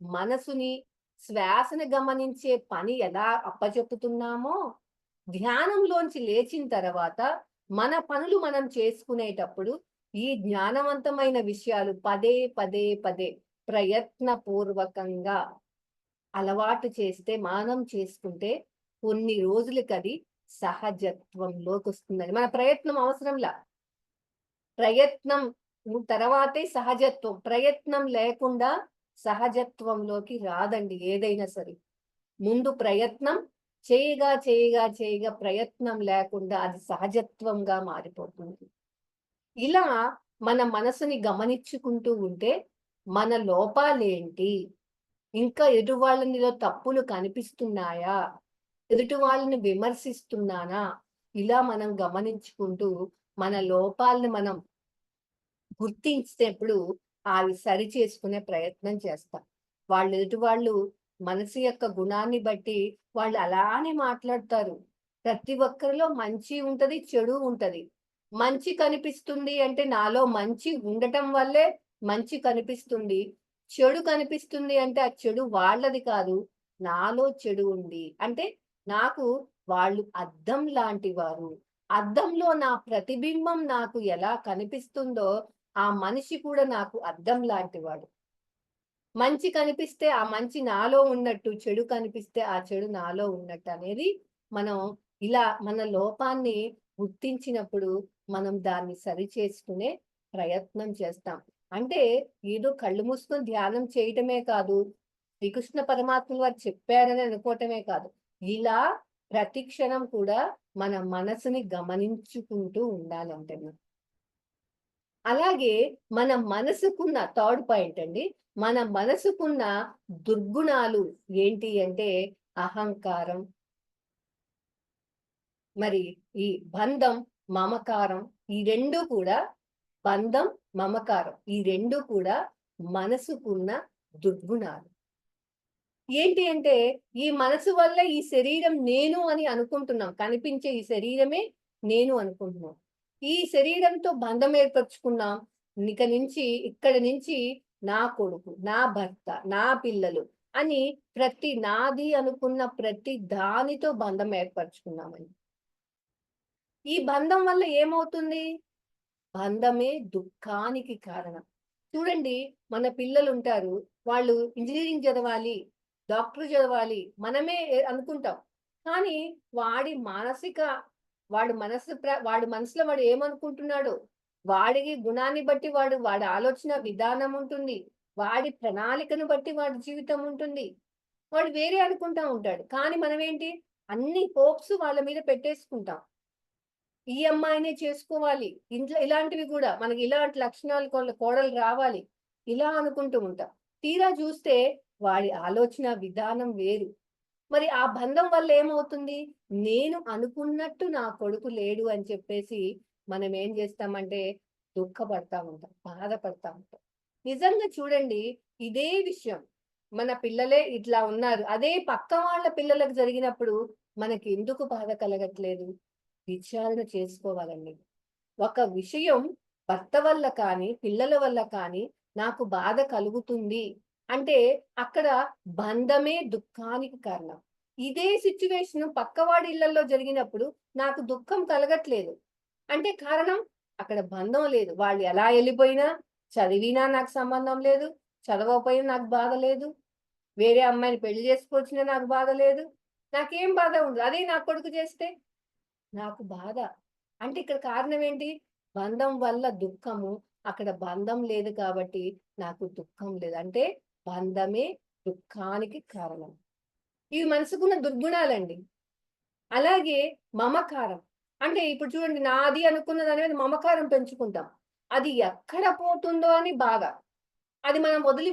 మనసుని, శ్వాసను గమనించే పని ఎలా అప్పచెప్పుతున్నామో, ధ్యానంలోంచి లేచిన తర్వాత మన పనులు మనం చేసుకునేటప్పుడు ఈ జ్ఞానవంతమైన విషయాలు పదే, పదే, పదే ప్రయత్నపూర్వకంగా అలవాటు చేస్తే, మానం చేసుకుంటే కొన్ని రోజులకది సహజత్వంలోకొస్తుందండి. మన ప్రయత్నం అవసరంలా. ప్రయత్నం తర్వాతే సహజత్వం. ప్రయత్నం లేకుండా సహజత్వంలోకి రాదండి ఏదైనా సరే. ముందు ప్రయత్నం చేయగా, చేయగా, చేయగా ప్రయత్నం లేకుండా అది సహజత్వంగా మారిపోతుంది. ఇలా మన మనసుని గమనించుకుంటూ ఉంటే, మన లోపాలేంటి? ఇంకా ఎదుటి వాళ్ళనిలో తప్పులు కనిపిస్తున్నాయా? ఎదుటి వాళ్ళని విమర్శిస్తున్నానా? ఇలా మనం గమనించుకుంటూ, మన లోపాలను మనం గుర్తించినప్పుడు అవి సరిచేసుకునే ప్రయత్నం చేస్తాం. ఎదుటి వాళ్ళు మనసు యొక్క గుణాన్ని బట్టి వాళ్ళు అలానే మాట్లాడతారు. ప్రతి ఒక్కరిలో మంచి ఉంటది, చెడు ఉంటది. మంచి కనిపిస్తుంది అంటే నాలో మంచి ఉండటం వల్లే మంచి కనిపిస్తుంది. చెడు కనిపిస్తుంది అంటే ఆ చెడు వాళ్ళది కాదు. నాలో చెడు ఉంది. అంటే నాకు వాళ్ళు అద్దం లాంటి వారు. అద్దంలో నా ప్రతిబింబం నాకు ఎలా కనిపిస్తుందో ఆ మనిషి కూడా నాకు అద్దం లాంటివాడు. మంచి కనిపిస్తే ఆ మంచి నాలో ఉన్నట్టు, చెడు కనిపిస్తే ఆ చెడు నాలో ఉన్నట్టనేది మనం ఇలా మన లోపాన్ని గుర్తించినప్పుడు మనం దాన్ని సరిచేసుకునే ప్రయత్నం చేస్తాం. అంటే ఏదో కళ్ళు మూసుకొని ధ్యానం చేయటమే కాదు, శ్రీకృష్ణ పరమాత్ములు వారు చెప్పారని అనుకోవటమే కాదు. ఇలా ప్రతి క్షణం కూడా మన మనసుని గమనించుకుంటూ ఉండాలంటండి. అలాగే మన మనసుకున్న థర్డ్ పాయింట్ అండి. మన మనసుకున్న దుర్గుణాలు ఏంటి అంటే అహంకారం, మరి ఈ బంధం, మమకారం ఈ 2 కూడా బంధం, మమకారం ఈ 2 కూడా మనసుకున్న దుర్గుణాలు. ఏంటి అంటే ఈ మనసు వల్ల ఈ శరీరం నేను అని అనుకుంటున్నాం. కనిపించే ఈ శరీరమే నేను అనుకుంటున్నాం. ఈ శరీరంతో బంధం ఏర్పరచుకున్నాం. ఇక్కడి నుంచి నా కొడుకు, నా భర్త, నా పిల్లలు అని ప్రతి నాది అనుకున్న ప్రతి దానితో బంధం ఏర్పరచుకున్నామండి. ఈ బంధం వల్ల ఏమవుతుంది? బంధమే దుఃఖానికి కారణం. చూడండి, మన పిల్లలుంటారు. వాళ్ళు ఇంజినీరింగ్ చదవాలి, డాక్టర్ చదవాలి మనమే అనుకుంటాం. కానీ వాడి మానసిక వాడి మనసులో వాడు ఏమనుకుంటున్నాడో, వాడికి గుణాన్ని బట్టి వాడి ఆలోచన విధానం ఉంటుంది. వాడి ప్రణాళికను బట్టి వాడి జీవితం ఉంటుంది. వాడు వేరే అనుకుంటా ఉంటాడు. కానీ మనమేంటి అన్ని హోప్స్ వాళ్ళ మీద పెట్టేసుకుంటాం. ఈ అమ్మాయినే చేసుకోవాలి. ఇంట్లో ఇలాంటివి గూడా మనకి ఇలాంటి లక్షణాలు కోడలు రావాలి. ఇలా అనుకుంటూ ఉంటాం. తీరా చూస్తే వాడి ఆలోచన విధానం వేరు. మరి ఆ బంధం వల్ల ఏమవుతుంది? నేను అనుకున్నట్టు నా కొడుకు లేడు అని చెప్పేసి మనం ఏం చేస్తామంటే దుఃఖపడతా ఉంటాం. బాధపడతా ఉంటాం. నిజంగా చూడండి, ఇదే విషయం మన పిల్లలే ఇట్లా ఉన్నారు. అదే పక్క వాళ్ళ పిల్లలకు జరిగినప్పుడు మనకెందుకు బాధ కలగట్లేదు? విచారణ చేసుకోవాలండి. ఒక విషయం భర్త వల్ల కానీ, పిల్లల వల్ల కానీ నాకు బాధ కలుగుతుంది అంటే అక్కడ బంధమే దుఃఖానికి కారణం. ఇదే సిట్యుయేషన్ పక్కవాడి ఇళ్లలో జరిగినప్పుడు నాకు దుఃఖం కలగట్లేదు. అంటే కారణం అక్కడ బంధం లేదు. వాళ్ళు ఎలా ఎళ్ళిపోయినా, చదివినా నాకు సంబంధం లేదు. చదవకపోయినా నాకు బాధ లేదు. వేరే అమ్మాయిని పెళ్లి చేసుకోవచ్చినా నాకు బాధ లేదు. నాకేం బాధ ఉండదు. అదే నా కొడుకు చేస్తే నాకు బాధ. అంటే ఇక్కడ కారణం ఏంటి? బంధం వల్ల దుఃఖము. అక్కడ బంధం లేదు కాబట్టి నాకు దుఃఖం లేదు. అంటే బంధమే దుఃఖానికి కారణం. ఇవి మనసుకున్న దుర్గుణాలండి. అలాగే మమకారం. అంటే ఇప్పుడు చూడండి, నాది అనుకున్న దాని మీద మమకారం పెంచుకుంటాం. అది ఎక్కడ పోతుందో అని బాధ. అది మనం వదిలి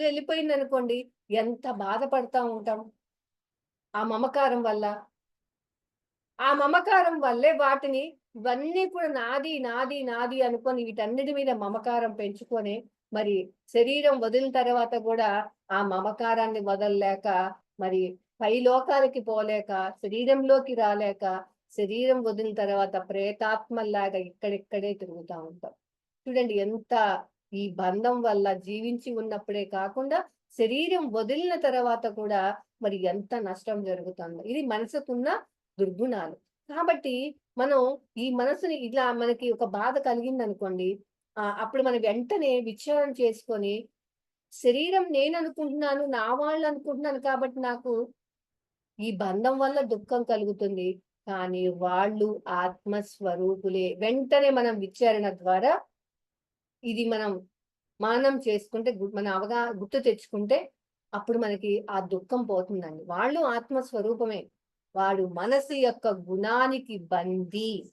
వెళ్ళిపోయిందనుకోండి, ఎంత బాధపడతా ఉంటాం ఆ మమకారం వల్ల. ఆ మమకారం వల్లే ఇవన్నీ కూడా నాది, నాది, నాది అనుకోని వీటన్నిటి మీద మమకారం పెంచుకొని, మరి శరీరం వదిలిన తర్వాత గూడా ఆ మమకారాన్ని వదలలేక, మరి పై లోకాలకి పోలేక, శరీరంలోకి రాలేక, శరీరం వదిలిన తర్వాత ప్రేతాత్మల్లాగా ఇక్కడిక్కడే తిరుగుతా ఉంటాం. చూడండి ఎంత ఈ బంధం వల్ల జీవించి ఉన్నప్పుడే కాకుండా, శరీరం వదిలిన తర్వాత కూడా మరి ఎంత నష్టం జరుగుతుందో. ఇది మనసుకున్న దుర్గుణాలు. కాబట్టి మనం ఈ మనసుని ఇలా మనకి ఒక బాధ కలిగిందనుకోండి, అప్పుడు మనం వెంటనే విచారణ చేసుకొని, శరీరం నేననుకుంటున్నాను, నా వాళ్ళనుకుంటున్నాను కాబట్టి నాకు ఈ బంధం వల్ల దుఃఖం కలుగుతుంది. కానీ వాళ్ళు ఆత్మస్వరూపులే. వెంటనే మనం విచారణ ద్వారా ఇది మననం చేసుకుంటే మన గుర్తు తెచ్చుకుంటే అప్పుడు మనకి ఆ దుఃఖం పోతుందండి. వాళ్ళు ఆత్మ స్వరూపమే. వాడు మనసు యొక్క గుణానికి బందీ.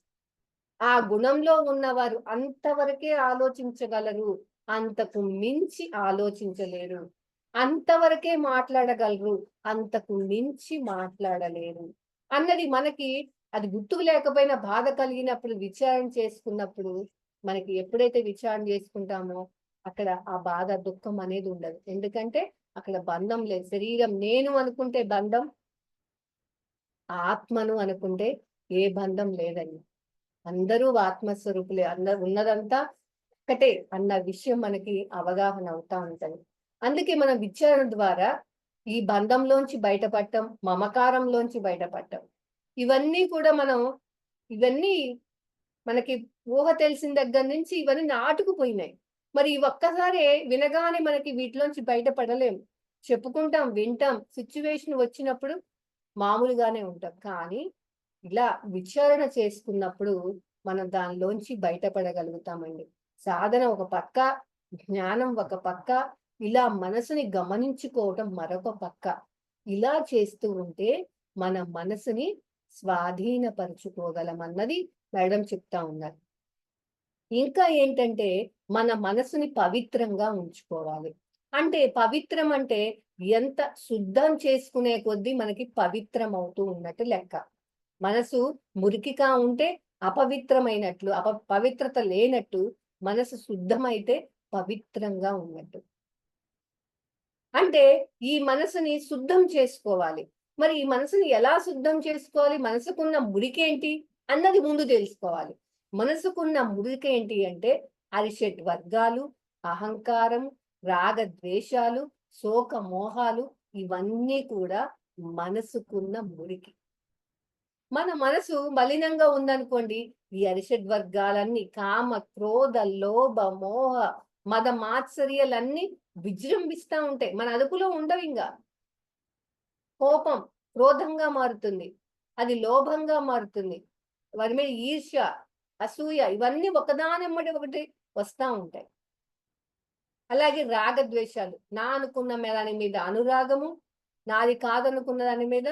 ఆ గుణంలో ఉన్నవారు అంతవరకే ఆలోచించగలరు. అంతకు మించి ఆలోచించలేరు. అంతవరకే మాట్లాడగలరు. అంతకు మించి మాట్లాడలేరు. అన్నది మనకి అది గుర్తుకు లేకపోయినా బాధ కలిగినప్పుడు విచారణ చేసుకున్నప్పుడు మనకి ఎప్పుడైతే విచారణ చేసుకుంటామో అక్కడ ఆ బాధ, దుఃఖం అనేది ఉండదు. ఎందుకంటే అక్కడ బంధం లేదు. శరీరం నేను అనుకుంటే బంధం, ఆత్మను అనుకుంటే ఏ బంధం లేదండి. అందరూ ఆత్మస్వరూపులే. అందరూ ఉన్నదంతా ఒక్కటే అన్న విషయం మనకి అవగాహన అవుతా ఉంటది. అందుకే మనం విచారణ ద్వారా ఈ బంధంలోంచి బయటపడటం, మమకారంలోంచి బయటపడటం. ఇవన్నీ కూడా ఇవన్నీ మనకి ఊహ తెలిసిన దగ్గర నుంచి ఇవన్నీ నాటుకుపోయినాయి. మరి ఈ ఒక్కసారే వినగానే మనకి వీటిలోంచి బయటపడలేం. చెప్పుకుంటాం, వింటాం. సిట్యుయేషన్ వచ్చినప్పుడు మామూలుగానే ఉంటాం. కానీ ఇలా విచారణ చేసుకున్నప్పుడు మనం దానిలోంచి బయటపడగలుగుతామండి. సాధన ఒక పక్క, జ్ఞానం ఒక పక్క, ఇలా మనసుని గమనించుకోవటం మరొక పక్క. ఇలా చేస్తూ ఉంటే మన మనసుని స్వాధీనపరుచుకోగలమన్నది మేడం చెప్తా ఉన్నారు. ఇంకా ఏంటంటే మన మనసుని పవిత్రంగా ఉంచుకోవాలి. అంటే పవిత్రం అంటే ఎంత శుద్ధం చేసుకునే కొద్దీ మనకి పవిత్రం అవుతూ ఉన్నట్టు లెక్క. మనసు మురికిగా ఉంటే అపవిత్రమైనట్లు, పవిత్రత లేనట్టు, మనసు శుద్ధమైతే పవిత్రంగా ఉన్నట్టు. అంటే ఈ మనసుని శుద్ధం చేసుకోవాలి. మరి ఈ మనసుని ఎలా శుద్ధం చేసుకోవాలి? మనసుకున్న మురికేంటి అన్నది ముందు తెలుసుకోవాలి. మనసుకున్న మురికి ఏంటి అంటే అరిషడ్ వర్గాలు, అహంకారం, రాగద్వేషాలు, శోక మోహాలు ఇవన్నీ కూడా మనసుకున్న మురికి. మన మనసు మలినంగా ఉందనుకోండి, ఈ అరిషడ్ వర్గాలన్నీ కామ, క్రోధ, లోభ, మోహ, మద మాత్సర్యాలన్నీ విజృంభిస్తా ఉంటాయి. మన అదుపులో ఉండవింగా. కోపం క్రోధంగా మారుతుంది. అది లోభంగా మారుతుంది. వారి మీద ఈర్ష్య, అసూయ ఇవన్నీ ఒకదానెమ్మటి ఒకటి వస్తా ఉంటాయి. అలాగే రాగద్వేషాలు. నా అనుకున్న దాని మీద అనురాగము, నాది కాదనుకున్న దాని మీద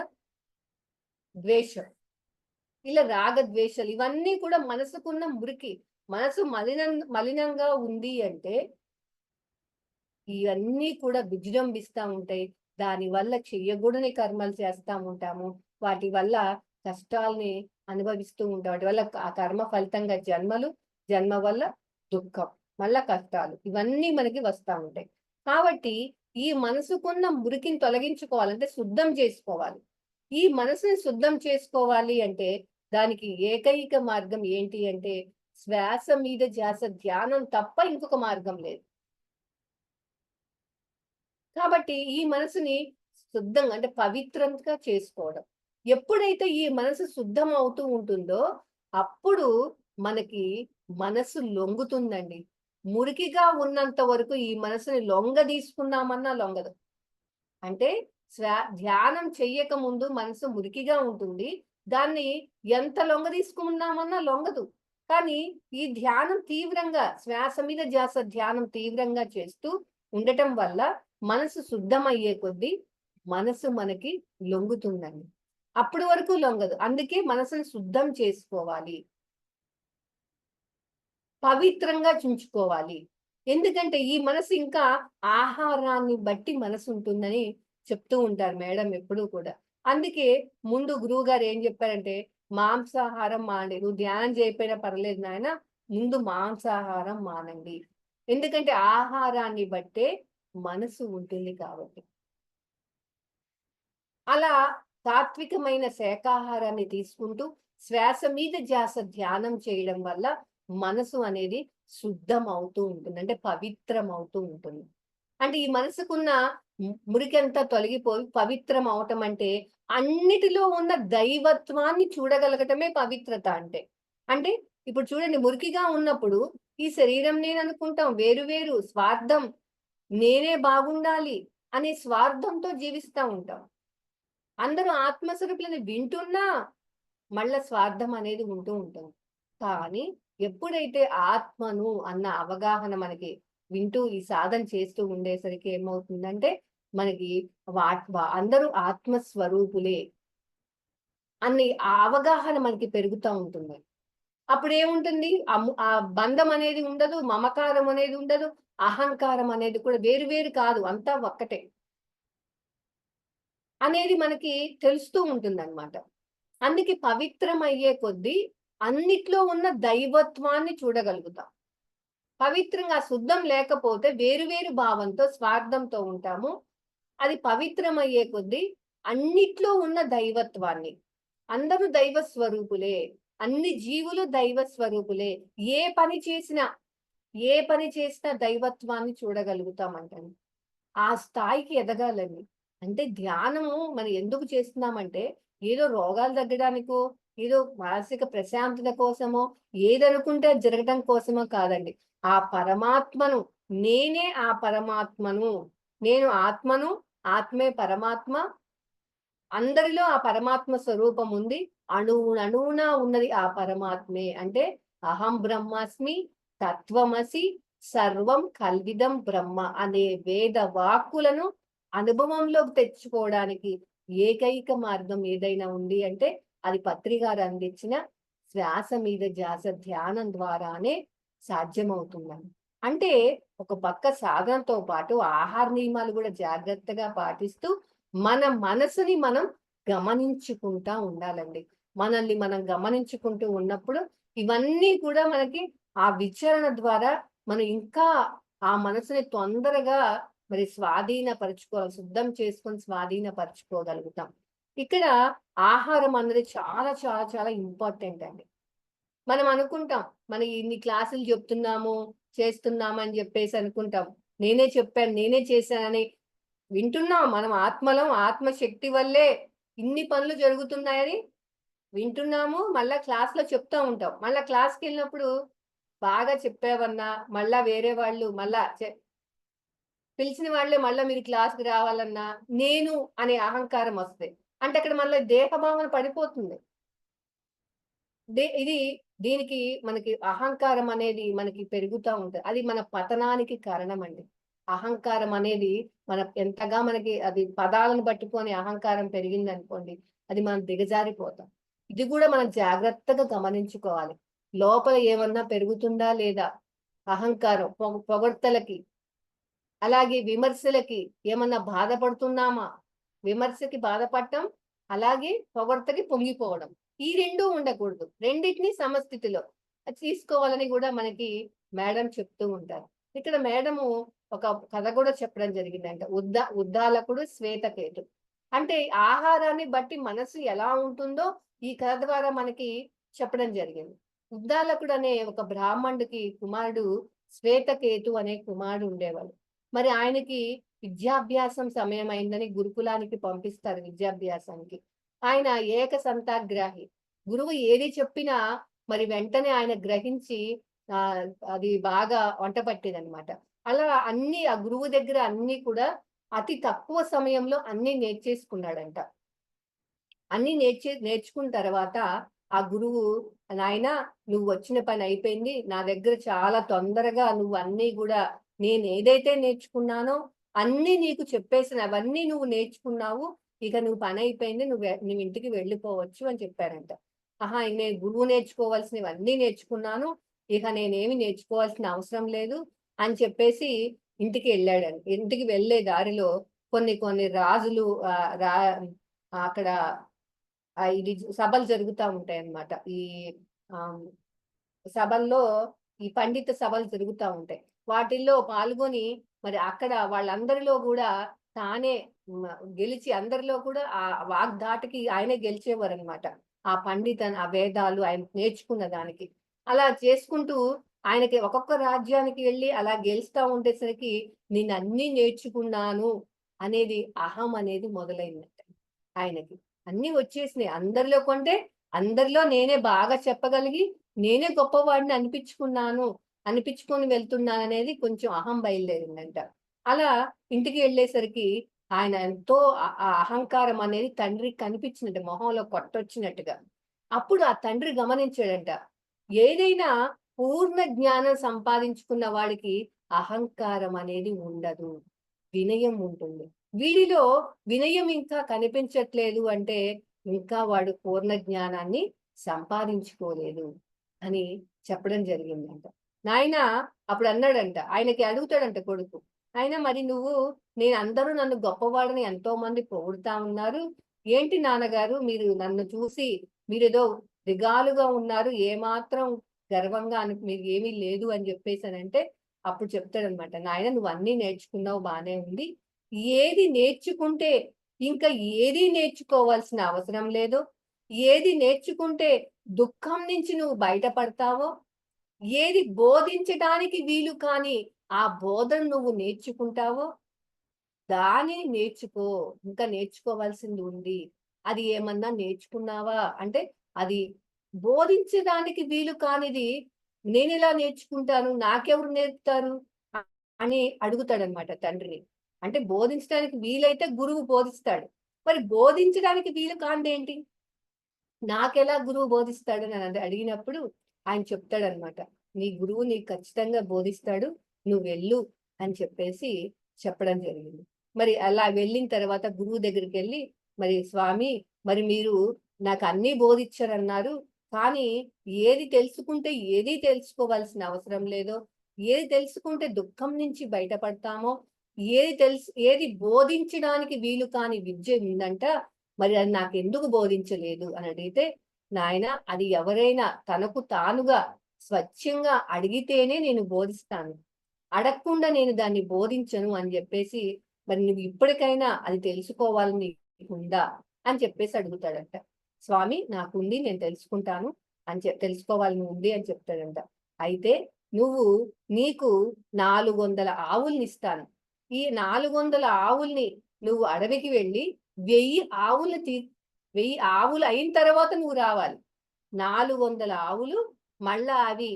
ద్వేషం. ఇలా రాగద్వేషాలు ఇవన్నీ కూడా మనసుకున్న మురికి. మనసు మలినంగా ఉంది అంటే ఇవన్నీ కూడా విజృంభిస్తా ఉంటాయి. దానివల్ల చెయ్యకూడని కర్మలు చేస్తా ఉంటాము. వాటి వల్ల కష్టాల్ని అనుభవిస్తూ ఉంటాం. వాటి వల్ల ఆ కర్మ ఫలితంగా జన్మ వల్ల దుఃఖం, మళ్ళా కష్టాలు ఇవన్నీ మనకి వస్తా ఉంటాయి. కాబట్టి ఈ మనసుకున్న మురికిని తొలగించుకోవాలంటే శుద్ధం చేసుకోవాలి. ఈ మనసుని శుద్ధం చేసుకోవాలి అంటే దానికి ఏకైక మార్గం ఏంటి అంటే శ్వాస మీద ధ్యాస ధ్యానం తప్ప ఇంకొక మార్గం లేదు. కాబట్టి ఈ మనసుని శుద్ధంగా అంటే పవిత్రంగా చేసుకోవడం. ఎప్పుడైతే ఈ మనసు శుద్ధం అవుతూ ఉంటుందో, అప్పుడు మనకి మనసు లొంగుతుందండి. మురికిగా ఉన్నంత వరకు ఈ మనసుని లొంగదీసుకుందామన్నా లొంగదు. అంటే ధ్యానం చెయ్యక ముందు మనసు మురికిగా ఉంటుంది. దాన్ని ఎంత లొంగదీసుకుందామన్నా లొంగదు. కానీ ఈ ధ్యానం తీవ్రంగా శ్వాస మీద ధ్యాస ధ్యానం తీవ్రంగా చేస్తూ ఉండటం వల్ల మనసు శుద్ధమయ్యే కొద్దీ మనసు మనకి లొంగుతుందండి. అప్పటి వరకు లొంగదు. అందుకే మనసుని శుద్ధం చేసుకోవాలి. పవిత్రంగా చుంచుకోవాలి. ఎందుకంటే ఈ మనసు ఇంకా ఆహారాన్ని బట్టి మనసు ఉంటుందని చెప్తూ ఉంటారు మేడం ఎప్పుడూ కూడా. అందుకే ముందు గురువుగారు ఏం చెప్పారంటే, మాంసాహారం మానండి. నువ్వు ధ్యానం చేయకపోయినా పర్లేదు నాయన, ముందు మాంసాహారం మానండి. ఎందుకంటే ఆహారాన్ని బట్టే మనసు ఉంటుంది కాబట్టి. అలా సాత్వికమైన శాకాహారాన్ని తీసుకుంటూ శ్వాస మీద ధ్యాస ధ్యానం చేయడం వల్ల మనసు అనేది శుద్ధం అవుతూ ఉంటుంది. అంటే పవిత్రం అవుతూ ఉంటుంది. అంటే ఈ మనసుకున్న మురికంతా తొలగిపోయి పవిత్రం అవటం అంటే అన్నిటిలో ఉన్న దైవత్వాన్ని చూడగలగటమే పవిత్రత అంటే. అంటే ఇప్పుడు చూడండి మురికిగా ఉన్నప్పుడు ఈ శరీరం నేననుకుంటాం. వేరు వేరు స్వార్థం. నేనే బాగుండాలి అనే స్వార్థంతో జీవిస్తా ఉంటాం. అందరూ ఆత్మస్వరూపులని వింటున్నా మళ్ళా స్వార్థం అనేది ఉంటూ ఉంటుంది. కానీ ఎప్పుడైతే ఆత్మను అన్న అవగాహన మనకి వింటూ ఈ సాధన చేస్తూ ఉండేసరికి ఏమవుతుందంటే మనకి అందరూ ఆత్మస్వరూపులే అన్ని ఆ అవగాహన మనకి పెరుగుతా ఉంటుంది. అప్పుడేముంటుంది ఆ బంధం అనేది ఉండదు, మమకారం అనేది ఉండదు, అహంకారం అనేది కూడా వేరు వేరు కాదు అంతా ఒక్కటే అనేది మనకి తెలుస్తూ ఉంటుందన్నమాట. అందుకే పవిత్రమయ్యే కొద్దీ అన్నిట్లో ఉన్న దైవత్వాన్ని చూడగలుగుతాం. పవిత్రంగా శుద్ధం లేకపోతే వేరు వేరు భావంతో, స్వార్థంతో ఉంటాము. అది పవిత్రమయ్యే కొద్దీ అన్నిట్లో ఉన్న దైవత్వాన్ని అందరూ దైవ స్వరూపులే. అన్ని జీవులు దైవ స్వరూపులే. ఏ పని చేసినా, ఏ పని చేసినా దైవత్వాన్ని చూడగలుగుతామంటండి. ఆ స్థాయికి ఎదగాలండి. అంటే ధ్యానము మనం ఎందుకు చేస్తున్నామంటే, ఏదో రోగాలు తగ్గడానికో, ఏదో మానసిక ప్రశాంతత కోసమో, ఏదనుకుంటే అది జరగటం కోసమో కాదండి. ఆ పరమాత్మను, నేనే ఆ పరమాత్మను, నేను ఆత్మను, ఆత్మే పరమాత్మ, అందరిలో ఆ పరమాత్మ స్వరూపం ఉంది. అణువున ఉన్నది ఆ పరమాత్మే. అంటే అహం బ్రహ్మాస్మి, తత్వమసి, సర్వం కల్విదం బ్రహ్మ అనే వేద వాక్కులను అనుభవంలోకి తెచ్చుకోవడానికి ఏకైక మార్గం ఏదైనా ఉంది అంటే అది పత్రి గారు అందించిన శ్వాస మీద ధ్యాస ధ్యానం ద్వారానే సాధ్యమవుతుందని. అంటే ఒక పక్క సాధనతో పాటు ఆహార నియమాలు కూడా జాగ్రత్తగా పాటిస్తూ మన మనసుని మనం గమనించుకుంటా ఉండాలండి. మనల్ని మనం గమనించుకుంటూ ఉన్నప్పుడు ఇవన్నీ కూడా మనకి ఆ విచారణ ద్వారా మనం ఇంకా ఆ మనసుని తొందరగా మరి శుద్ధం చేసుకొని స్వాధీనపరుచుకోగలుగుతాం. ఇక్కడ ఆహారం అన్నది చాలా చాలా చాలా ఇంపార్టెంట్ అండి. మనం అనుకుంటాం, మనం ఇన్ని క్లాసులు చెప్తున్నాము, చేస్తున్నాము అని చెప్పేసి అనుకుంటాం. నేనే చెప్పాను, నేనే చేశానని వింటున్నాం. మనం ఆత్మలం, ఆత్మశక్తి వల్లే ఇన్ని పనులు జరుగుతున్నాయని వింటున్నాము. మళ్ళా క్లాస్‌లో చెప్తా ఉంటాం. మళ్ళా క్లాస్‌కెళ్ళినప్పుడు బాగా చెప్పావన్నా, మళ్ళా వేరే వాళ్ళు పిలిచిన వాళ్ళే మళ్ళా మీరు క్లాస్‌కి రావాలన్నా, నేను అనే అహంకారం వస్తది. అంటే అక్కడ మళ్ళా దేహభావన పడిపోతుంది. ఇది దీనికి మనకి అహంకారం అనేది మనకి పెరుగుతా ఉంటది. అది మన పతనానికి కారణమండి. అహంకారం అనేది ఎంతగా మనకి అది పదాలను పట్టుకొని అహంకారం పెరిగిందనుకోండి, అది మనం దిగజారిపోతాం. ఇది గూడా మనం జాగ్రత్తగా గమనించుకోవాలి. లోపల ఏమన్నా పెరుగుతుందా లేదా? అహంకారం పొగడ్తలకి, అలాగే విమర్శలకి ఏమన్నా బాధపడుతున్నామా? విమర్శకి బాధపడటం, అలాగే పొగడ్తకి పొంగిపోవడం. ఈ 2 ఉండకూడదు. రెండిటిని సమస్థితిలో తీసుకోవాలని గూడా మనకి మేడం చెప్తూ ఉంటారు. ఇక్కడ మేడము ఒక కథ గూడా చెప్పడం జరిగిందంట. ఉద్దాలకుడు, శ్వేతకేతు. అంటే ఆహారాన్ని బట్టి మనసు ఎలా ఉంటుందో ఈ కథ ద్వారా మనకి చెప్పడం జరిగింది. ఉద్దాలకుడు అనే ఒక బ్రాహ్మణుడికి కుమారుడు శ్వేతకేతు అనే కుమారుడు ఉండేవాడు. మరి ఆయనకి విద్యాభ్యాసం సమయమైందని గురుకులానికి పంపిస్తారు విద్యాభ్యాసానికి. ఆయన ఏకసంతాగ్రాహి. గురువు ఏది చెప్పినా మరి వెంటనే ఆయన గ్రహించి ఆహ్, అది బాగా వంట పట్టేదనమాట. అలా ఆ గురువు దగ్గర అన్నీ కూడా అతి తక్కువ సమయంలో అన్నీ నేర్చేసుకున్నాడంట. అన్నీ నేర్చుకున్న తర్వాత ఆ గురువు, "నాయనా నువ్వొచ్చిన పనయిపోయింది. నా దగ్గర చాలా తొందరగా నువ్వన్నీ గూడా నేనేదైతే నేర్చుకున్నానో అన్నీ నీకు చెప్పేసాను. అవన్నీ నువ్వు నేర్చుకున్నావు. ఇక నువ్వు పనయిపోయింది. నువ్వింటికి వెళ్ళిపోవచ్చు" అని చెప్పారంట. ఆహా! నేను గురువు నేర్చుకోవాల్సినవన్నీ నేర్చుకున్నాను. ఇక నేనేమి నేర్చుకోవాల్సిన అవసరం లేదు అని చెప్పేసి ఇంటికి వెళ్ళే దారిలో కొన్ని కొన్ని రాజులు ఆహ్, రా అక్కడ ఇది సభలు జరుగుతా ఉంటాయన్నమాట. ఆహ్, సభల్లో ఈ పండిత సభలు జరుగుతా ఉంటాయి. వాటిల్లో పాల్గొని మరి అక్కడ వాళ్ళందరిలో గూడా తానే మ గెలిచి అందరిలో కూడా ఆ వాగ్ధాటికి ఆయనే గెలిచేవారనమాట. ఆ వేదాలు ఆయన నేర్చుకున్న దానికి. అలా చేసుకుంటూ ఆయనకి ఒక్కొక్క రాజ్యానికి వెళ్లి అలా గెలుస్తా ఉండేసరికి నేనన్నీ నేర్చుకున్నాను అనేది అహం అనేది మొదలైందట ఆయనకి. అన్నీ వచ్చేసినాయి. అందరిలో నేనే బాగా చెప్పగలిగి, నేనే గొప్పవాడిని అనిపించుకొని వెళ్తున్నాననేది కొంచెం అహం బయలుదేరిందంట. అలా ఇంటికి వెళ్ళేసరికి ఆయన ఎంతో ఆ అహంకారం అనేది తండ్రికి కనిపించిందంట మొహంలో కొట్టొచ్చినట్టుగా. అప్పుడు ఆ తండ్రి గమనించాడంట. ఏదైనా పూర్ణ జ్ఞానం సంపాదించుకున్న వాడికి అహంకారం అనేది ఉండదు. వినయం ఉంటుంది. వీడిలో వినయం ఇంకా కనిపించట్లేదు అంటే, ఇంకా వాడు పూర్ణ జ్ఞానాన్ని సంపాదించుకోలేదు అని చెప్పడం జరిగిందంట. నాయనా అప్పుడన్నాడంట, ఆయనకి అడుగుతాడంట కొడుకు. "నాయనా మరి అందరూ నన్ను గొప్పవాడని ఎంతోమంది పొగుడుతా ఉన్నారు. ఏంటి నాన్నగారు మీరు నన్ను చూసి మీరేదో దిగాలుగా ఉన్నారు. ఏమాత్రం గర్వంగా మీకేమీ లేదు" అని జెప్పేసనంటే, అప్పుడు చెప్తాడనమాట. "నాయనా నువ్వన్నీ నేర్చుకున్నావు బానే ఉంది. ఏది నేర్చుకుంటే ఇంకా ఏది నేర్చుకోవాల్సిన అవసరం లేదో, ఏది నేర్చుకుంటే దుఃఖం నుంచి నువ్వు బయటపడతావో, ఏది బోధించడానికి వీలు కాని ఆ బోధన నువ్వు నేర్చుకుంటావో, దానిని నేర్చుకో. ఇంకా నేర్చుకోవాల్సింది ఉంది. అది ఏమన్నా నేర్చుకున్నావా? అంటే అది బోధించడానికి వీలు కానిది నేనెలా నేర్చుకుంటాను? నాకెవరు నేర్పుతారు? అ అని అడుగుతాడనమాట తండ్రిని. అంటే బోధించడానికి వీలైతే గురువు బోధిస్తాడు. మరి బోధించడానికి వీలు కానిదేంటి? నాకెలా గురువు బోధిస్తాడని అడిగినప్పుడు ఆయన చెప్తాడనమాట. "నీ గురువు నీకు ఖచ్చితంగా బోధిస్తాడు. నువ్వెళ్ళు" అని చెప్పేసి చెప్పడం జరిగింది. మరి అలా వెళ్ళిన తర్వాత గురువు దగ్గరికెళ్ళి, "మరి స్వామి మరి మీరు నాకన్నీ బోధిచ్చారన్నారు. కానీ ఏది తెలుసుకుంటే ఏది తెలుసుకోవాల్సిన అవసరం లేదో, ఏది తెలుసుకుంటే దుఃఖం నుంచి బయటపడతామో, ఏది బోధించడానికి వీలు కాని విద్య ఉందంట. మరి అది నాకెందుకు బోధించలేదు" అని అడిగితే, "నాయనా అది ఎవరైనా తనకు తానుగా స్వచ్ఛంగా అడిగితేనే నేను బోధిస్తాను. అడగకుండా నేను దాన్ని బోధించను" అని జెప్పేసి, "మరి నువ్వు ఇప్పటికైనా అది తెలుసుకోవాలని నీకుందా?" అని చెప్పేసి అడుగుతాడంట. "స్వామి నాకుంది నేను తెలుసుకుంటాను. అని తెలుసుకోవాలని ఉంది అని చెప్తాడంట. అయితే నువ్వు నీకు 400 ఆవుల్ని ఇస్తాను. ఈ 400 ఆవుల్ని నువ్వు అడవికి వెళ్ళి 1000 ఆవులు 1000 ఆవులు అయిన తర్వాత నువ్వు రావాలి. 400 ఆవులు మళ్ళా అవి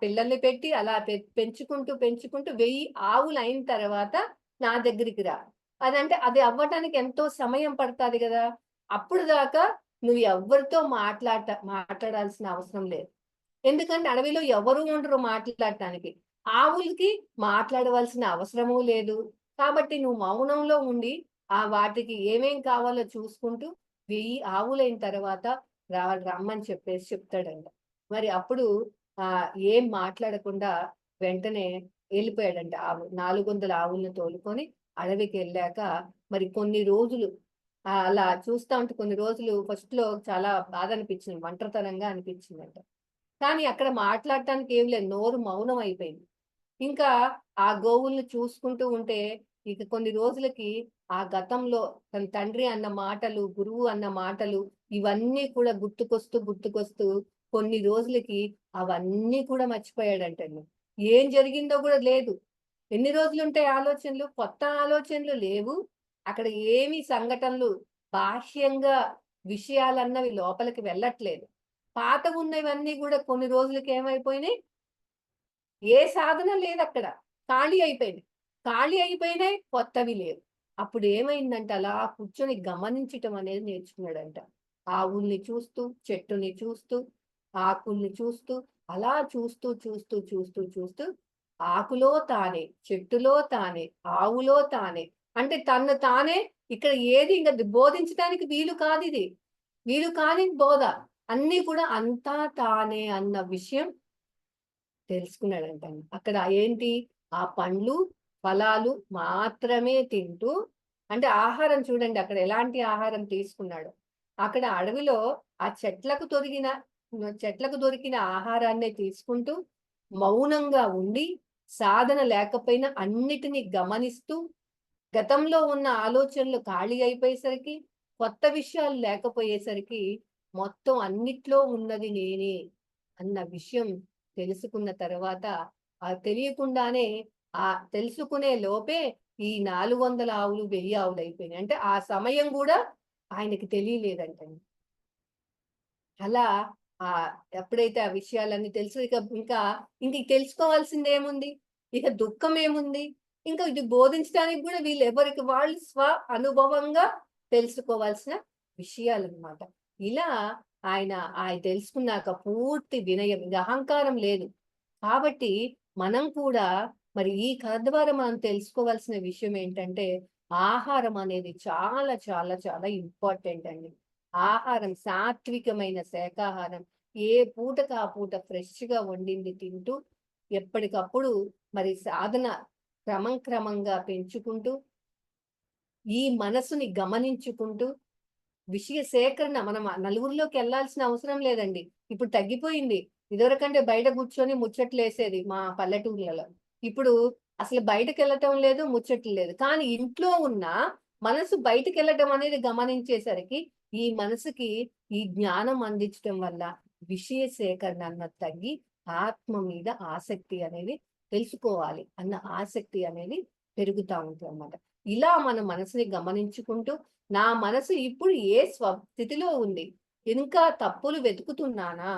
పిల్లల్ని పెట్టి అలా పెంచుకుంటూ, పెంచుకుంటూ 1000 ఆవులు అయిన తర్వాత నా దగ్గరికి రా. అదంటే అది అవ్వటానికి ఎంతో సమయం పడతాది గదా! అప్పుడు దాకా నువ్వు ఎవ్వరితో మాట్లాడాల్సిన అవసరం లేదు. ఎందుకంటే అడవిలో ఎవరు ఉండరు మాట్లాడటానికి. ఆవులకి మాట్లాడవలసిన అవసరమూ లేదు. కాబట్టి నువ్వు మౌనంలో ఉండి వాటికి ఏమేం కావాలో చూసుకుంటూ 1000 ఆవులైన తర్వాత రమ్మని చెప్తాడంట. మరి అప్పుడు ఏం మాట్లాడకుండా వెంటనే ఎళ్ళిపోయాడంట. 400 ఆవులను తోలుకొని అడవికెళ్ళాక మరి కొన్ని రోజులు అలా చూస్తా ఉంటే కొన్ని రోజులు ఫస్ట్‌లో చాలా బాధ అనిపించింది. ఒంటరితనంగా అనిపించిందంట. కానీ అక్కడ మాట్లాడటానికి ఏం లేదు. నోరు మౌనం అయిపోయింది. ఇంకా ఆ గోవుల్ని చూసుకుంటూ ఉంటే ఇక కొన్ని రోజులకి ఆ గతంలో తన తండ్రి అన్న మాటలు, గురువు అన్న మాటలు ఇవన్నీ కూడా గుర్తుకొస్తూ కొన్ని రోజులకి అవన్నీ కూడా మర్చిపోయాడంటండి. ఏం జరిగిందో కూడా లేదు. ఎన్ని రోజులుంటాయి ఆలోచనలు? కొత్త ఆలోచనలు లేవు. అక్కడ ఏమి సంఘటనలు బాహ్యంగా విషయాలన్నవి లోపలికి వెళ్ళట్లేదు. పాతగున్నవన్నీ గూడా కొన్ని రోజులకి ఏమైపోయినాయి? ఏ సాధన లేదక్కడ. ఖాళీ అయిపోయినాయి. ఖాళీ అయిపోయినాయి, కొత్తవి లేవు. అప్పుడు ఏమైందంటే అలా కూర్చొని గమనించటం అనేది నేర్చుకున్నాడంట. ఆవుల్ని చూస్తూ, చెట్టుని చూస్తూ, ఆకుల్ని చూస్తూ, అలా చూస్తూ ఆకులో తానే, చెట్టులో తానే, ఆవులో తానే. అంటే తన్ను తానే ఇక్కడ ఏది ఇంక బోధించడానికి వీలు కాదిది. వీలు కాని బోధ. అన్నీ కూడా అంతా తానే అన్న విషయం తెలుసుకున్నాడంటండి. అక్కడ ఏంటి? ఆ పండ్లు, ఫలాలు మాత్రమే తింటూ అంటే ఆహారం చూడండి అక్కడ ఎలాంటి ఆహారం తీసుకున్నాడో. అక్కడ అడవిలో ఆ చెట్లకు దొరికిన ఆహారాన్నే తీసుకుంటూ, మౌనంగా ఉండి, సాధన లేకపోయినా అన్నిటిని గమనిస్తూ, గతంలో ఉన్న ఆలోచనలు ఖాళీ అయిపోయేసరికి, కొత్త విషయాలు లేకపోయేసరికి, మొత్తం అన్నిట్లో ఉన్నది నేనే అన్న విషయం తెలుసుకున్న తర్వాత, తెలియకుండానే తెలుసుకునే లోపే ఈ 400 ఆవులు, 1000 ఆవులయిపోయినాయి. అంటే ఆ సమయం గూడా ఆయనకి తెలియలేదంటండి. అలా ఎప్పుడైతే ఆ విషయాలన్నీ తెలుసు ఇంక తెలుసుకోవాల్సిందేముంది? ఇక దుఃఖమేముంది? ఇంకా ఇది బోధించడానికి గూడా వీళ్ళెవరికి వాళ్ళు అనుభవంగా తెలుసుకోవాల్సిన విషయాలన్నమాట. ఇలా ఆయన తెలుసుకున్నాక పూర్తి వినయం, ఇంక అహంకారం లేదు. కాబట్టి మనం కూడా మరి ఈ కథ ద్వారా మనం తెలుసుకోవాల్సిన విషయం ఏంటంటే, ఆహారం అనేది చాలా చాలా చాలా ఇంపార్టెంట్ అండి. ఆహారం సాత్వికమైన శాకాహారం ఏ పూటకి ఆ పూట ఫ్రెష్‌గా వండింది తింటూ, ఎప్పటికప్పుడు మరి సాధన క్రమంగా పెంచుకుంటూ, ఈ మనసుని గమనించుకుంటూ, విషయ సేకరణ మనం నలుగురిలోకెళ్ళాల్సిన అవసరం లేదండి. ఇప్పుడు తగ్గిపోయింది. ఇదివరకంటే బయట కూర్చొని ముచ్చట్లేసేది మా పల్లెటూర్లలో. ఇప్పుడు అసలు బయటకెళ్ళటం లేదు, ముచ్చట్లు లేదు. కానీ ఇంట్లో ఉన్న మనసు బయటికెళ్ళటం అనేది గమనించేసరికి, ఈ మనసుకి ఈ జ్ఞానం అందించటం వల్ల విషయ సేకరణ అన్నది తగ్గి, ఆత్మ మీద ఆసక్తి అనేది తెలుసుకోవాలి అన్న ఆసక్తి అనేది పెరుగుతా ఉంటదన్నమాట. ఇలా మన మనసుని గమనించుకుంటూ, నా మనసు ఇప్పుడు ఏ స్థితిలో ఉంది? ఇంకా తప్పులు వెతుకుతున్నానా?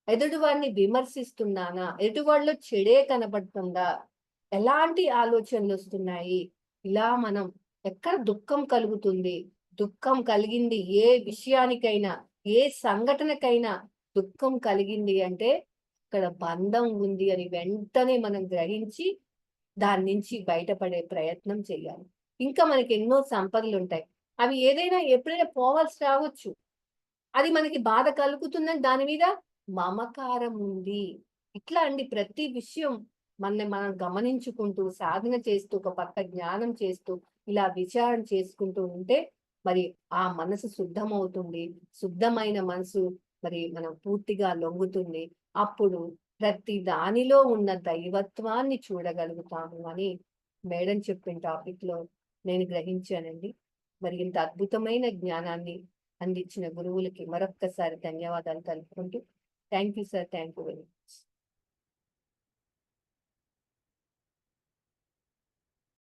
ఎదుటివారిని విమర్శిస్తున్నానా? ఎదుటివాడిలో చెడే కనబడుతుందా? ఎలాంటి ఆలోచనలొస్తున్నాయి? ఇలా మనం ఎక్కడ దుఃఖం కలుగుతుంది? దుఃఖం కలిగింది ఏ విషయానికైనా, ఏ సంఘటనకైనా దుఃఖం కలిగింది అంటే, అక్కడ బంధం ఉంది అని వెంటనే మనం గ్రహించి, దాని నుంచి బయటపడే ప్రయత్నం చేయాలి. ఇంకా మనకెన్నో సంపదలుంటాయి. అవి ఏదైనా ఎప్పుడైనా పోవాల్సి రావచ్చు. అది మనకి బాధ కలుగుతుందని దాని మీద మమకారం ఉంది. ఇట్లా అండి ప్రతి విషయం మనని మనం గమనించుకుంటూ, సాధన చేస్తూ, ఒక పక్క జ్ఞానం చేస్తూ, ఇలా విచారణ చేసుకుంటూ ఉంటే, మరి ఆ మనసు శుద్ధమవుతుంది. శుద్ధమైన మనసు మరి మనం పూర్తిగా లొంగుతుంది. అప్పుడు ప్రతి దానిలో ఉన్న దైవత్వాన్ని చూడగలుగుతాము అని మేడం చెప్పిన టాపిక్‌లో నేను గ్రహించానండి. మరి ఇంత అద్భుతమైన జ్ఞానాన్ని అందించిన గురువులకి మరొక్కసారి ధన్యవాదాలు తెలుపుకుంటూ thank you sir. Thank you very